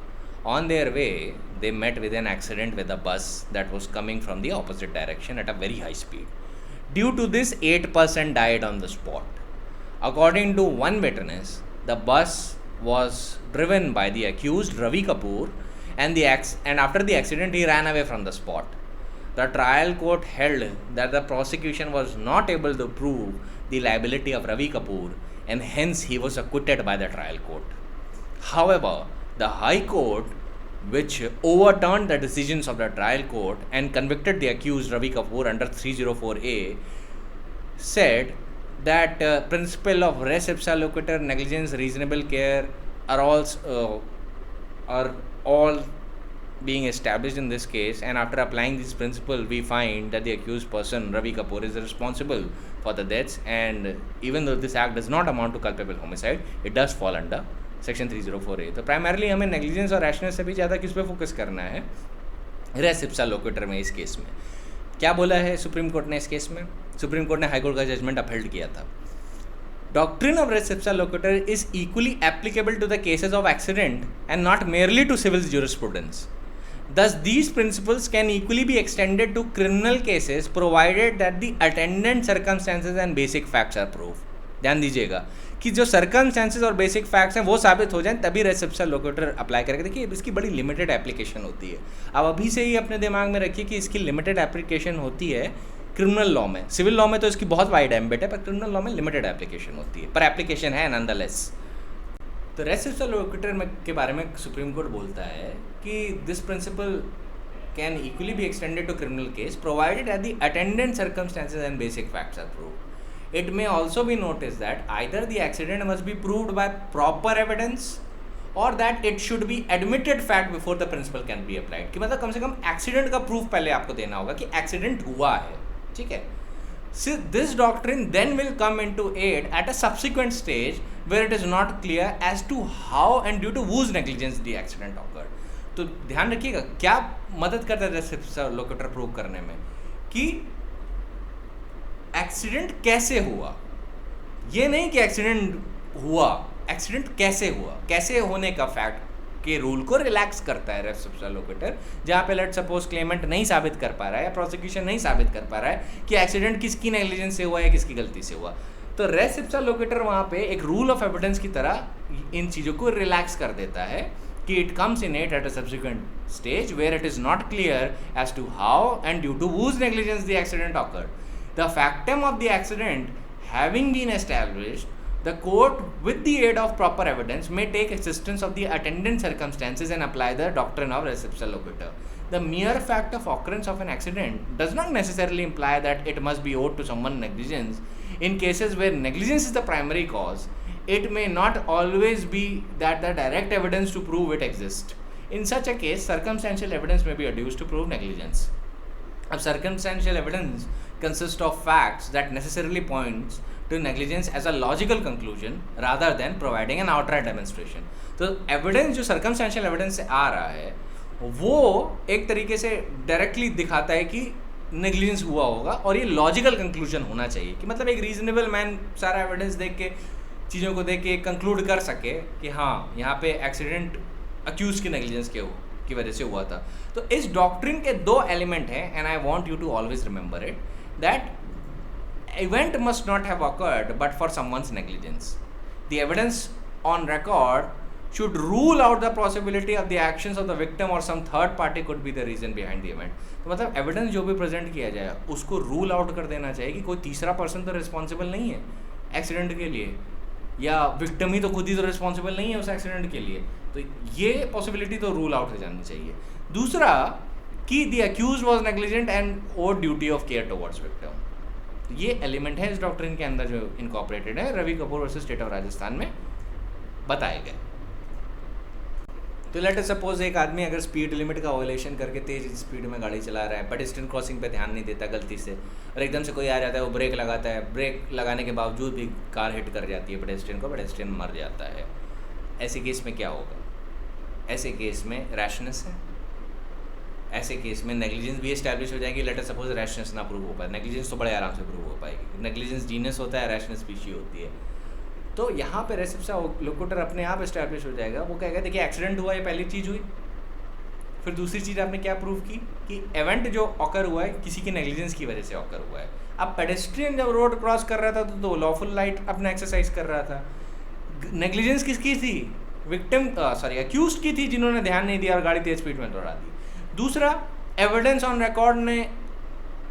[SPEAKER 1] On their way, they met with an accident with a bus that was coming from the opposite direction at a very high speed. Due to this, 8 persons died on the spot. According to one witness, the bus was driven by the accused Ravi Kapoor, and after the accident, he ran away from the spot. The trial court held that the prosecution was not able to prove the liability of Ravi Kapoor, and hence he was acquitted by the trial court. However, the High Court, which overturned the decisions of the trial court and convicted the accused Ravi Kapoor under 304A, said that principle of res ipsa loquitur, negligence, reasonable care are all being established in this case, and after applying this principle, we find that the accused person Ravi Kapoor is responsible for the deaths, and even though this act does not amount to culpable homicide, it does fall under section 304A. तो primarily हमें negligence or rashness से भी ज़्यादा किस पे focus करना है? Race ipsa लोक्यूटर में. इस केस में क्या बोला है सुप्रीम कोर्ट ने? इस केस में सुप्रीम कोर्ट ने हाई कोर्ट का जजमेंट अपहेल्ड किया था. Doctrine of res ipsa loquitur is equally applicable to the cases of accident and not merely to civil jurisprudence. Thus, these principles can equally be extended to criminal cases provided that the attendant circumstances and basic facts are proved. ध्यान दीजिएगा कि जो circumstances और basic facts हैं वो साबित हो जाएं तभी रेस इप्सा लोकेटर अप्लाई करेगा. देखिए इसकी बड़ी लिमिटेड एप्लीकेशन होती है. अब अभी से ही अपने दिमाग में रखिए कि इसकी लिमिटेड एप्लीकेशन होती है क्रिमिनल लॉ में. सिविल लॉ में तो इसकी बहुत वाइड एम्बिट है, पर क्रिमिनल लॉ में लिमिटेड एप्लीकेशन होती है, पर एप्लीकेशन है नॉनदलेस. तो रेस इप्सा लोकेटर के बारे में सुप्रीम कोर्ट बोलता है कि this principle can equally be extended to criminal case provided that the attendant circumstances and basic facts are proved. It may also be noticed that either the accident must be proved by proper evidence or that it should be admitted fact before the principle can be applied. कि मतलब कम से कम accident का proof पहले आपको देना होगा कि accident हुआ है. ठीक है. So this doctrine then will come into aid at a subsequent stage where it is not clear as to how and due to whose negligence the accident occurred. तो ध्यान रखिएगा क्या मदद करता है रेस इप्सा लोकेटर प्रूव करने में कि एक्सीडेंट कैसे हुआ. ये नहीं कि एक्सीडेंट हुआ, एक्सीडेंट कैसे हुआ, कैसे होने का फैक्ट के रूल को रिलैक्स करता है रेस इप्सा लोकेटर. जहाँ पे लेट सपोज क्लेमेंट नहीं साबित कर पा रहा है या प्रोसिक्यूशन नहीं साबित कर पा रहा है कि एक्सीडेंट किसकी नेग्लिजेंस से हुआ या किसकी गलती से हुआ, तो रेस इप्सा लोकेटर वहाँ पे एक रूल ऑफ एविडेंस की तरह इन चीज़ों को रिलैक्स कर देता है कि it comes in at a subsequent stage where it is not clear as to how and due to whose negligence the accident occurred. The factum of the accident having been established, the court, with the aid of proper evidence, may take assistance of the attendant circumstances and apply the doctrine of res ipsa loquitur. The mere fact of occurrence of an accident does not necessarily imply that it must be owed to someone negligence. In cases where negligence is the primary cause, it may not always be that the direct evidence to prove it exists. In such a case, circumstantial evidence may be adduced to prove negligence. अब circumstantial evidence consist of facts that necessarily points to negligence as a logical conclusion rather than providing an outright demonstration. तो evidence जो circumstantial evidence से आ रहा है वो एक तरीके से डायरेक्टली दिखाता है कि नेग्लिजेंस हुआ होगा और ये लॉजिकल कंक्लूजन होना चाहिए कि मतलब एक रीजनेबल मैन सारा एविडेंस देख के चीज़ों को देख के कंक्लूड कर सके कि हाँ यहाँ पे एक्सीडेंट अक्यूज की नेग्लिजेंस की वजह से हुआ था. तो इस डॉक्ट्रिन के दो एलिमेंट हैं and I want you to always remember it that event must not have occurred but for someone's negligence. The evidence on record should rule out the possibility of the actions of the victim or some third party could be the reason behind the event. तो मतलब evidence जो भी present किया जाए उसको rule out कर देना चाहिए कि कोई तीसरा पर्सन तो रिस्पॉन्सिबल नहीं है एक्सीडेंट के लिए, या विक्टिम ही तो खुद ही तो रिस्पॉन्सिबल नहीं है उस एक्सीडेंट के लिए. तो ये पॉसिबिलिटी तो रूल आउट हो जानी चाहिए. दूसरा कि the accused was negligent and owed duty of care towards victim. ये एलिमेंट है इस डॉक्ट्रिन के अंदर जो इनकॉर्पोरेटेड है Ravi Kapoor versus state of Rajasthan में बताए गए. तो लेट अस सपोज एक आदमी अगर स्पीड लिमिट का वायलेशन करके तेज स्पीड में गाड़ी चला रहा है, पेडेस्ट्रियन क्रॉसिंग पे ध्यान नहीं देता गलती से, और एकदम से कोई आ जाता है वो ब्रेक लगाता है, ब्रेक लगाने के बावजूद भी कार हिट कर जाती है पेडेस्ट्रियन को, पेडेस्ट्रियन मर जाता है. ऐसे केस में क्या होगा? ऐसे केस में रैशनेस है, ऐसे केस में नेग्लिजेंस भी एस्टैब्लिश हो जाएगी. लेट अस सपोज रैशनेस ना प्रूव हो पाए, नेग्लिजेंस तो बड़े आराम से प्रूव हो पाएगी. नेग्लिजेंस जीनस होता है, रैशनेस स्पीशी होती है. तो यहाँ पे रेस इप्सा लोकेटर अपने आप एस्टैब्लिश हो जाएगा. वो कहेगा देखिए एक्सीडेंट हुआ, ये पहली चीज़ हुई. फिर दूसरी चीज़ आपने क्या प्रूव की कि इवेंट जो ऑकर हुआ है किसी की नेग्लिजेंस की वजह से ऑकर हुआ है. अब पेडेस्ट्रियन जब रोड क्रॉस कर रहा था तो लॉफुल लाइट अपना एक्सरसाइज कर रहा था. नेग्लिजेंस किसकी थी? विक्टिम अक्यूज की थी जिन्होंने ध्यान नहीं दिया और गाड़ी तेज स्पीड में दौड़ा दी. दूसरा, एविडेंस ऑन रिकॉर्ड ने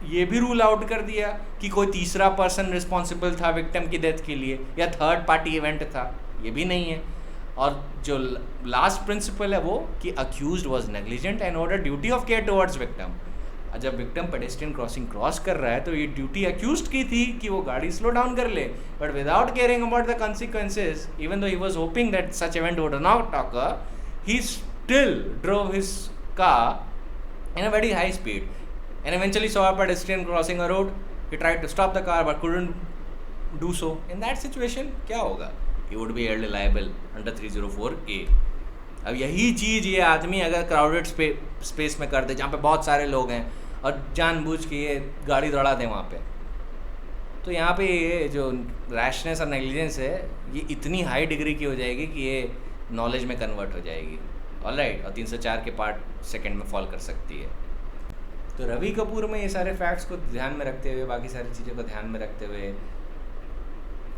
[SPEAKER 1] ये भी रूल आउट कर दिया कि कोई तीसरा पर्सन रिस्पॉन्सिबल था विक्टिम की डेथ के लिए या थर्ड पार्टी इवेंट था, ये भी नहीं है. और जो लास्ट प्रिंसिपल है वो कि accused was negligent and owed duty of care towards victim. जब विक्टिम पेडेस्ट्रियन क्रॉसिंग क्रॉस कर रहा है तो ये ड्यूटी अक्यूज्ड की थी कि वो गाड़ी स्लो डाउन कर ले, but without caring about the consequences, even though he was hoping that such event would not occur, he still drove his car in a very high speed and eventually saw a pedestrian crossing a road. He tried to stop the car but couldn't do so. In that situation क्या होगा? He would be held liable under 304A. अब यही चीज़ ये आदमी अगर crowded space में कर दे जहाँ पे बहुत सारे लोग हैं और जानबूझ के ये गाड़ी दौड़ा दें वहाँ पे, तो यहाँ पे ये जो रैशनेस और नेग्लिजेंस है ये इतनी हाई डिग्री की हो जाएगी कि ये नॉलेज में कन्वर्ट हो जाएगी. ऑलराइट, और 304 के पार्ट सेकंड में फॉल कर सकती है। तो रवि कपूर में ये सारे फैक्ट्स को ध्यान में रखते हुए, बाकी सारी चीज़ों को ध्यान में रखते हुए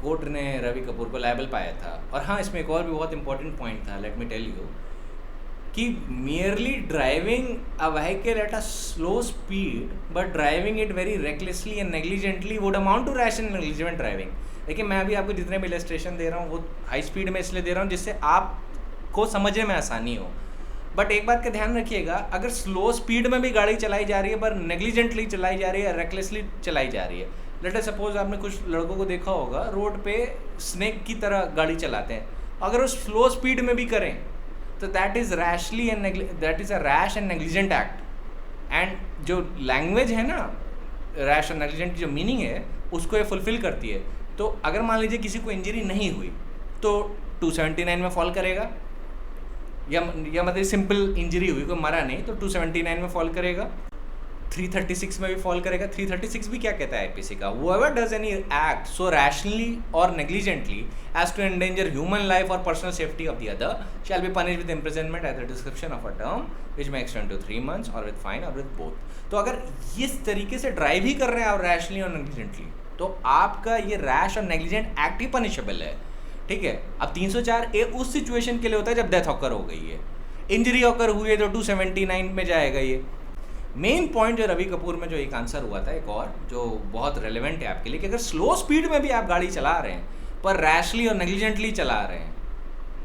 [SPEAKER 1] कोर्ट ने रवि कपूर को लायबल पाया था। और हाँ, इसमें एक और भी बहुत इंपॉर्टेंट पॉइंट था, लेट मी टेल यू, कि merely driving a vehicle at a slow speed but driving it very recklessly and negligently would amount to rash and negligent driving। देखिए, मैं अभी आपको जितने भी इलस्ट्रेशन दे रहा हूँ वो हाई स्पीड में इसलिए दे रहा हूँ जिससे आपको समझने में आसानी हो। बट एक बात का ध्यान रखिएगा, अगर स्लो स्पीड में भी गाड़ी चलाई जा रही है पर नेग्लिजेंटली चलाई जा रही है, रेकलेसली चलाई जा रही है, लेट अस सपोज आपने कुछ लड़कों को देखा होगा रोड पे स्नेक की तरह गाड़ी चलाते हैं, अगर वो स्लो स्पीड में भी करें तो that is rashly and that is a rash and negligent act. And जो लैंग्वेज है ना, रैश और नेग्लिजेंट की जो मीनिंग है उसको ये फुलफिल करती है। तो अगर मान लीजिए किसी को इंजरी नहीं हुई तो 279 में फॉल करेगा, या मतलब सिंपल इंजरी हुई, कोई मरा नहीं, तो 279 में फॉल करेगा, 336 में भी फॉल करेगा। 336 भी क्या कहता है आईपीसी का, whoever does any act so rationally or negligently as to endanger human life or personal safety of the other shall be punished with imprisonment at the description of a term which may extend to 3 months or with fine or with both। तो अगर इस तरीके से drive ही कर रहे हैं आप rashly और नेग्लिजेंटली, तो आपका ये रैश और नेग्लिजेंट एक्ट ही पनिशेबल है, ठीक है। अब 304A उस सिचुएशन के लिए होता है जब डेथ ऑकर हो गई है, इंजरी ऑकर हुई है तो 279 में जाएगा। ये मेन पॉइंट जो रवि कपूर में जो एक आंसर हुआ था, एक और जो बहुत रेलेवेंट है आपके लिए, कि अगर स्लो स्पीड में भी आप गाड़ी चला रहे हैं पर रैशली और नेग्लिजेंटली चला रहे हैं,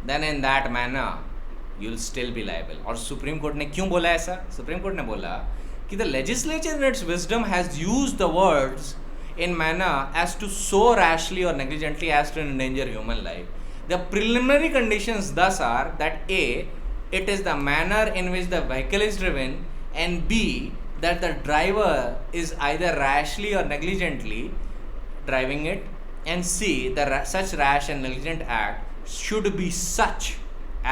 [SPEAKER 1] then in that manner you will still be liable. और सुप्रीम कोर्ट ने क्यों बोला ऐसा? सुप्रीम कोर्ट ने बोला कि the legislature in its wisdom has used the words in manner as to so rashly or negligently as to endanger human life. The preliminary conditions thus are that A, it is the manner in which the vehicle is driven, and B, that the driver is either rashly or negligently driving it, and C, the such rash and negligent act should be such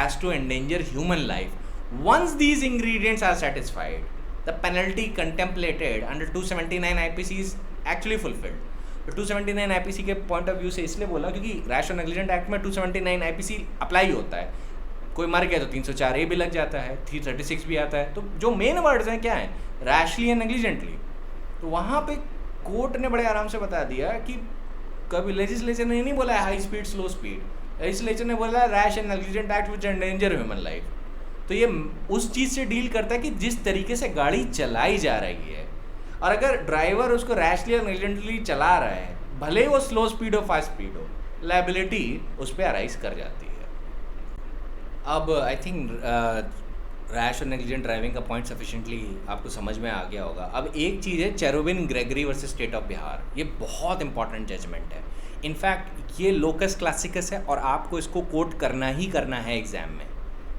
[SPEAKER 1] as to endanger human life. Once these ingredients are satisfied, the penalty contemplated under 279 IPC is actually fulfilled. तो 279 IPC के point of view से इसलिए बोला क्योंकि rash और negligent act में 279 IPC apply होता है। कोई मर गया तो 304A भी लग जाता है, 336 भी आता है। तो जो मेन वर्ड्स हैं क्या हैं, रैशली एंड नेग्लिजेंटली। तो वहाँ पे कोर्ट ने बड़े आराम से बता दिया कि कभी लेजिस्लेचर ने नहीं बोला high speed slow speed, legislature ने बोला rash and negligent act which endanger human life. तो ये उस चीज़ से डील करता है कि जिस तरीके से गाड़ी चलाई जा रही है, और अगर ड्राइवर उसको रैशली और नेग्लिजेंटली चला रहा है, भले ही वो स्लो स्पीड हो फास्ट स्पीड हो, लायबिलिटी उस पर अराइज कर जाती है। अब आई थिंक रैश और नेग्लिजेंट ड्राइविंग का पॉइंट सफिशिएंटली आपको समझ में आ गया होगा। अब एक चीज़ है Cherubin Gregory versus state of Bihar, ये बहुत इंपॉर्टेंट जजमेंट है। इनफैक्ट ये लोकस क्लासिकस है और आपको इसको कोट करना ही करना है एग्जाम में,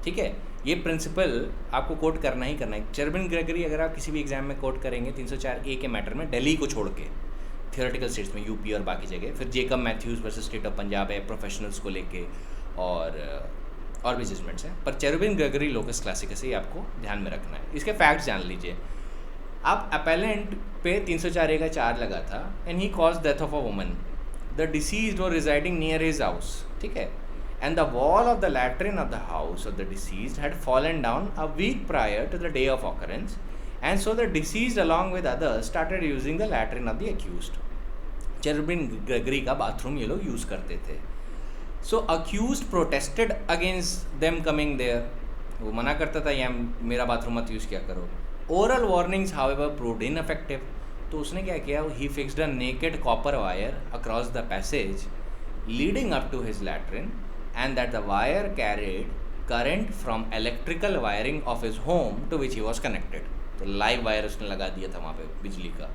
[SPEAKER 1] ठीक है। ये प्रिंसिपल आपको कोट करना ही करना है। चेरुबिन ग्रेगरी अगर आप किसी भी एग्जाम में कोट करेंगे 304A के मैटर में, दिल्ली को छोड़ के थियोरेटिकल स्टेट्स में, यूपी और बाकी जगह, फिर Jacob Mathews versus state of Punjab है प्रोफेशनल्स को लेके, और भी जजमेंट्स हैं, पर चेरुबिन ग्रेगरी लोकस क्लासिकस ही आपको ध्यान में रखना है। इसके फैक्ट्स जान लीजिए। आप अपेलेंट पे 304A का चार्ज लगा था and he cause death of a woman, the deceased were residing near his house, ठीक है, and the wall of the latrine of the house of the deceased had fallen down a week prior to the day of occurrence, and so the deceased along with others started using the latrine of the accused। Cherubin Gregory का bathroom ये लोग use करते थे। So accused protested against them coming there, वो मना करता था या मेरा बाथरूम मत यूज़ किया करो। Oral warnings however proved ineffective, तो उसने क्या किया, he fixed a naked copper wire across the passage leading up to his latrine, and that the wire carried current from electrical wiring of his home to which he was connected। तो live wire उसने लगा दिया था वहाँ पे बिजली का।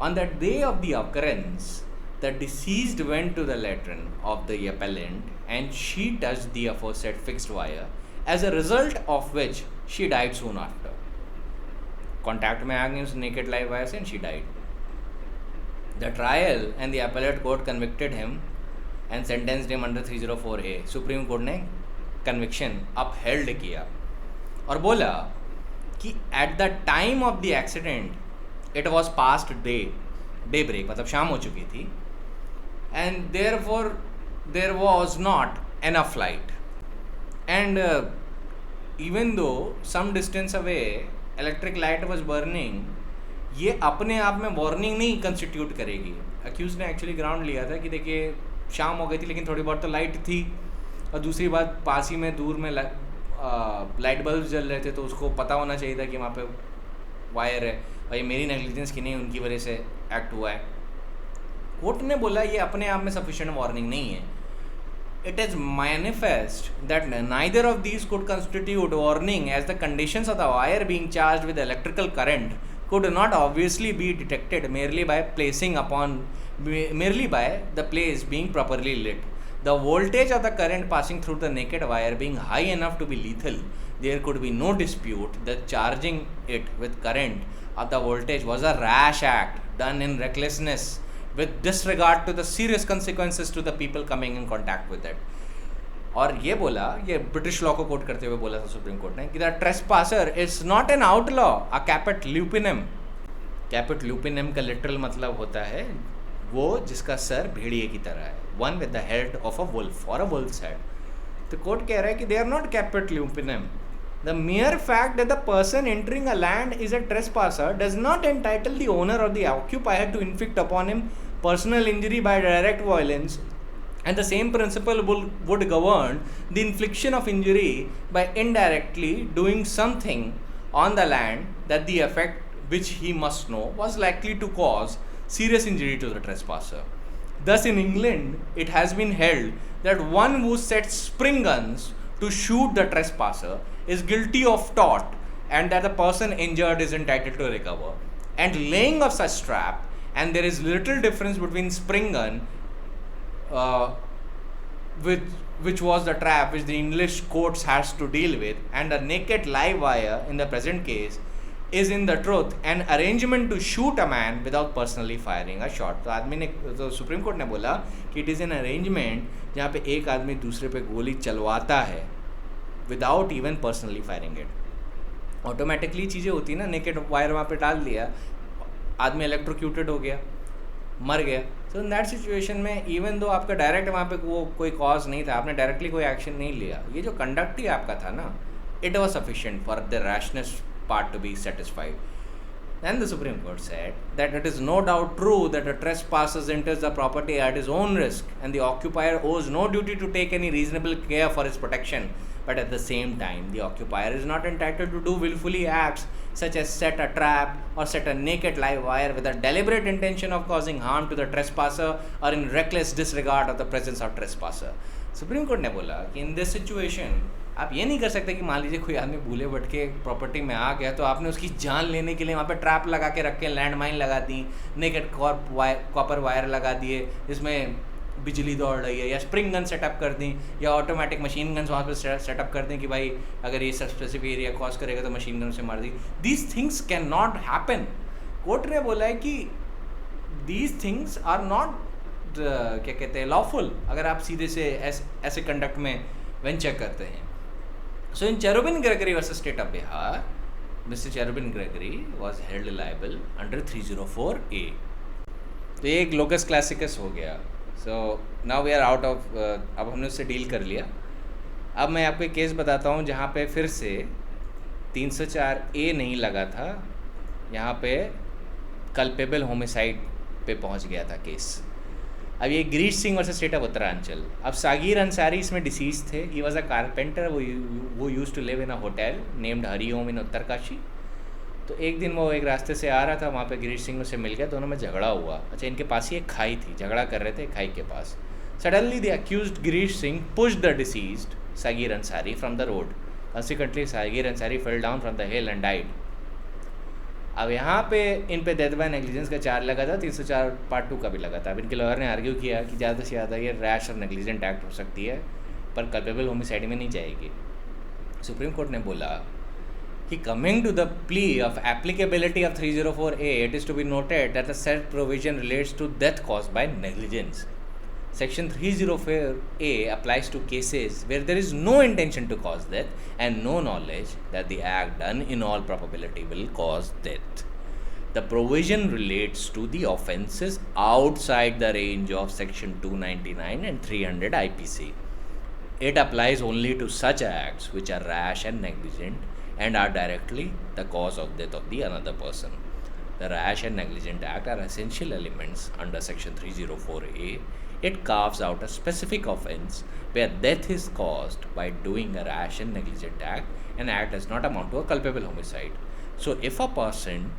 [SPEAKER 1] On that day of the occurrence, the deceased went to the latrine of the appellant and she touched the aforesaid fixed wire, as a result of which she died soon after। Contact में आ गई उस naked live wire से and she died। The trial and the appellate court convicted him and sentenced him under 304A। Supreme court ने conviction upheld किया और बोला कि at the time of the accident it was past daybreak, मतलब शाम हो चुकी थी, and therefore there was not enough light, and even though some distance away electric light was burning, ये अपने आप में वार्निंग नहीं कंस्टिट्यूट करेगी. अक्यूज ने एक्चुअली ग्राउंड लिया था कि देखिए शाम हो गई थी लेकिन थोड़ी बहुत तो लाइट थी, और दूसरी बात पास ही में दूर में लाइट बल्ब जल रहे थे, तो उसको पता होना चाहिए था कि वहाँ पे वायर है, और ये मेरी नेग्लिजेंस की नहीं, उनकी वजह से एक्ट हुआ है. कोर्ट ने बोला ये अपने आप में सफिशिएंट वार्निंग नहीं है. It is manifest that neither of these could constitute warning, as the conditions of the wire being charged with electrical current could not obviously be detected merely by the place being properly lit. The voltage of the current passing through the naked wire being high enough to be lethal, there could be no dispute that charging it with current of the voltage was a rash act done in recklessness, with disregard to the serious consequences to the people coming in contact with it. और ये बोला, ये British law को coat करते हुए बोला था supreme court ने कि the trespasser is not an outlaw, a caput lupinum. Caput lupinum का लिटरल मतलब होता है वो जिसका सर भेड़िए की तरह है, one with the head of a wolf और अ वुल्फ्स हेड. तो कोर्ट कह रहा है कि they are not caput lupinum. The mere fact that the person entering a land is a trespasser does not entitle the owner or the occupier to inflict upon him personal injury by direct violence, and the same principle would govern the infliction of injury by indirectly doing something on the land that the effect which he must know was likely to cause serious injury to the trespasser. Thus in England it has been held that one who sets spring guns to shoot the trespasser is guilty of tort, and that the person injured is entitled to recover. And laying of such trap, and there is little difference between spring gun, which was the trap which the English courts has to deal with, and a naked live wire in the present case, is in the truth an arrangement to shoot a man without personally firing a shot. तो आदमी ने, तो supreme court ने बोला कि it is an arrangement जहाँ पे एक आदमी दूसरे पे गोली चलवाता है without even personally firing it. Automatically चीज़ें होती है ना, नेकेड वायर वहाँ पे डाल दिया, आदमी इलेक्ट्रोक्यूटेड हो गया, मर गया. सो इन दैट सिचुएशन में इवन दो आपका डायरेक्ट वहाँ पे वो कोई कॉज नहीं था, आपने डायरेक्टली कोई एक्शन नहीं लिया, ये जो कंडक्ट ही आपका था ना, it was sufficient for the rashness part to be satisfied. Then the Supreme Court said that it is no doubt true that a trespasser enters the property at his own risk, and the occupier owes no duty to take any reasonable care for his protection. But at the same time, the occupier is not entitled to do willfully acts such as set a trap or set a naked live wire with a deliberate intention of causing harm to the trespasser or in reckless disregard of the presence of trespasser. Supreme Court ने बोला कि in this situation आप ये नहीं कर सकते कि मान लीजिए कोई आदमी भूले भटके प्रॉपर्टी में आ गया, तो आपने उसकी जान लेने के लिए वहाँ पे ट्रैप लगा के रख के लैंड माइन लगा दी, नेकेड कॉपर वायर लगा दिए जिसमें बिजली दौड़ रही है, या स्प्रिंग गन सेटअप कर दी, या ऑटोमेटिक मशीन गन्स वहाँ पे सेटअप कर दें कि भाई अगर ये स्पेसिफिक एरिया क्रॉस करेगा तो मशीन गन से मार दी. These things can not happen. Court ने बोला है कि दीज थिंग्स आर नॉट क्या कहते हैं लॉफुल, अगर आप सीधे से ऐसे कंडक्ट में वेंचर करते हैं. So in Cherubin Gregory versus State of Bihar, Mr. Cherubin Gregory was held liable under 304A. तो ये एक लोकस क्लासिकस हो गया. So now we are out of अब हमने उससे डील कर लिया. अब मैं आपको एक केस बताता हूँ जहाँ पे फिर से 304A नहीं लगा था, यहाँ पे कल्पेबल होमिसाइड पे पहुँच गया था केस. अब ये Girish Singh versus state of Uttaranchal. अब सागिर अंसारी इसमें डिसीज थे. He was a carpenter. वो use to live in a hotel named Hariom in Uttarkashi. तो एक दिन वो एक रास्ते से आ रहा था, वहाँ पे गिरीश सिंह उससे मिल गया, दोनों में झगड़ा हुआ. अच्छा, इनके पास ही एक खाई थी, झगड़ा कर रहे थे खाई के पास. Suddenly the accused Girish Singh pushed the deceased Sagir Ansari from the road. Consequently Sagir Ansari fell down from the hill and died. अब यहाँ पे इन पे डेथ बाय नेग्लिजेंस का चार्ज लगा था, 304 पार्ट 2 का भी लगा था. अब इनके लॉयर ने आर्ग्यू किया कि ज़्यादा से ज़्यादा ये रैश और नेग्लिजेंट एक्ट हो सकती है, पर कल्पेबल होमिसाइड में नहीं जाएगी. सुप्रीम कोर्ट ने बोला कि coming to the plea of applicability of 304A, it is to be noted that the said provision relates to death caused by negligence. Section 304A applies to cases where there is no intention to cause death and no knowledge that the act done in all probability will cause death. The provision relates to the offences outside the range of Section 299 and 300 IPC. it applies only to such acts which are rash and negligent and are directly the cause of death of the another person. The rash and negligent act are essential elements under section 304A. It carves out a specific offense where death is caused by doing a rash and negligent act. An act does not amount to a culpable homicide. So if a person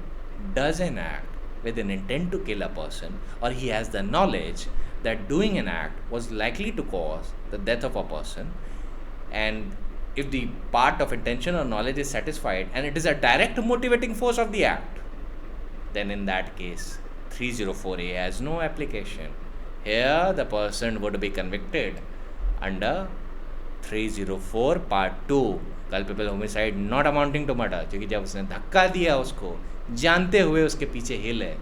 [SPEAKER 1] does an act with an intent to kill a person, or he has the knowledge that doing an act was likely to cause the death of a person, and if the part of intention or knowledge is satisfied and it is a direct motivating force of the act, then in that case 304A has no application. Here the person would be convicted under 304 part 2 culpable homicide not amounting to murder, क्योंकि जब उसने धक्का दिया उसको जानते हुए उसके पीछे हिल है,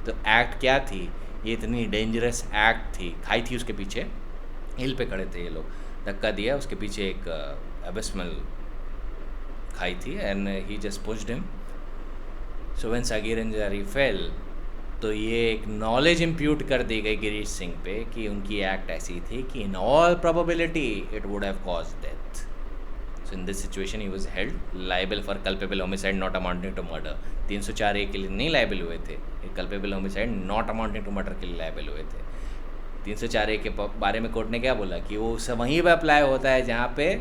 [SPEAKER 1] तो एक्ट क्या थी, ये इतनी डेंजरस एक्ट थी, खाई थी उसके पीछे, हिल पे खड़े थे ये लोग, धक्का दिया उसके पीछे एक एबिस्मल खाई थी and he just pushed him. So when Sagir Ansari fell, तो ये एक नॉलेज इम्प्यूट कर दी गई गिरीश सिंह पे कि उनकी एक्ट ऐसी थी कि in all probability it would have caused death. So in this situation he was held liable for culpable homicide not amounting to murder. 304A के लिए नहीं लाइबल हुए थे, ये culpable homicide not amounting to murder के लिए liable हुए थे. 304A के बारे में कोर्ट ने क्या बोला कि वो सब वहीं पर अप्लाई होता है जहाँ पे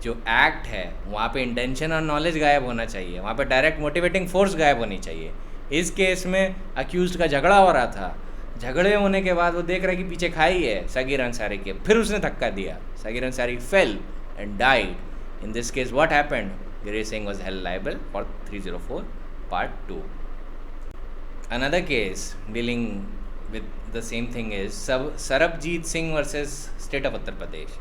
[SPEAKER 1] जो एक्ट है वहाँ पे इंटेंशन और नॉलेज गायब होना चाहिए, वहाँ पे डायरेक्ट मोटिवेटिंग फोर्स गायब होनी चाहिए. इस केस में अक्यूज्ड का झगड़ा हो रहा था, झगड़े होने के बाद वो देख रहा है कि पीछे खाई है सगीर अंसारी के, फिर उसने धक्का दिया, Sagir Ansari fell and died. In this case what happened, Girish Singh was held liable for 304 part 2. Another case dealing with the same thing is Sarabjit Singh versus State of Uttar Pradesh.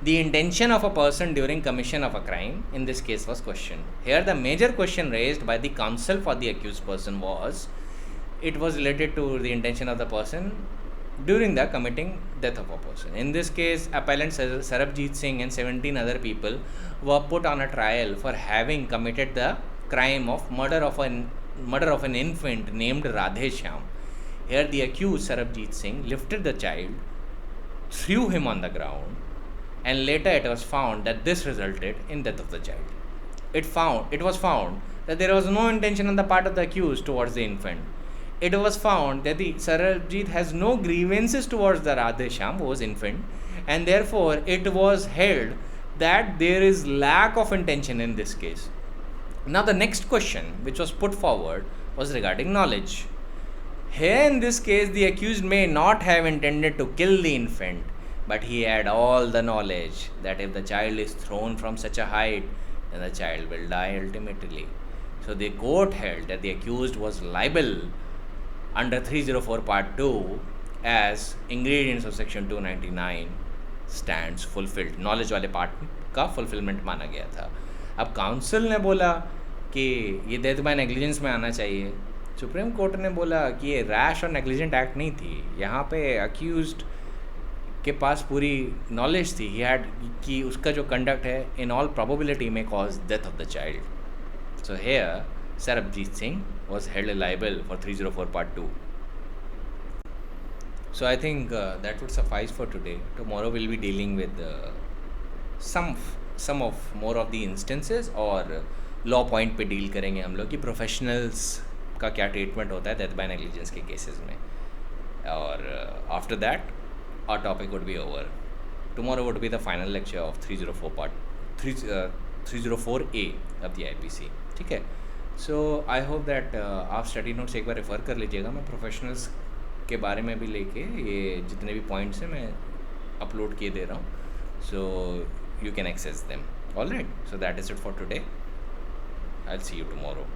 [SPEAKER 1] The intention of a person during commission of a crime in this case was questioned. Here the major question raised by the counsel for the accused person was it was related to the intention of the person during the committing death of a person. In this case, appellant Sarabjit Singh and 17 other people were put on a trial for having committed the crime of murder of an infant named Radhe Shyam. Here the accused Sarabjit Singh lifted the child, threw him on the ground, and later it was found that this resulted in death of the child. It was found that there was no intention on the part of the accused towards the infant. It was found that the Sarabjit has no grievances towards the Radhe Shyam, who was infant, and therefore it was held that there is lack of intention in this case. Now the next question which was put forward was regarding knowledge. Here in this case, the accused may not have intended to kill the infant, but he had all the knowledge that if the child is thrown from such a height, then the child will die ultimately. So the court held that the accused was liable under 304 part 2 as ingredients of section 299 stands fulfilled. Knowledge वाले part का fulfillment माना गया था. अब council ने बोला कि ये डेथ बाय नेग्लिजेंस में आना चाहिए. सुप्रीम कोर्ट ने बोला कि ये रैश और नेग्लिजेंट एक्ट नहीं थी, यहाँ पे अक्यूज्ड के पास पूरी नॉलेज थी, ही हैड कि उसका जो कंडक्ट है इन ऑल प्रोबेबिलिटी में cause death of the child. So here Sarabjit Singh was held liable for 304 part 2. So I think that would suffice for today. Tomorrow will be dealing with some of more of the instances और law point पे deal करेंगे हम लोग कि professionals का क्या treatment होता है डेथ बाय नेग्लिजेंस के केसेस में. और after that our topic would be over. Tomorrow would be the final lecture of 304 part 304A of the IPC. ठीक है. सो आई होप दैट आप स्टडी नोट्स एक बार रेफ़र कर लीजिएगा. मैं प्रोफेशनल्स के बारे में भी लेके ये जितने भी पॉइंट्स हैं मैं अपलोड किए दे रहा हूँ. So you can access them. All right. So that is it for today. I will see you tomorrow.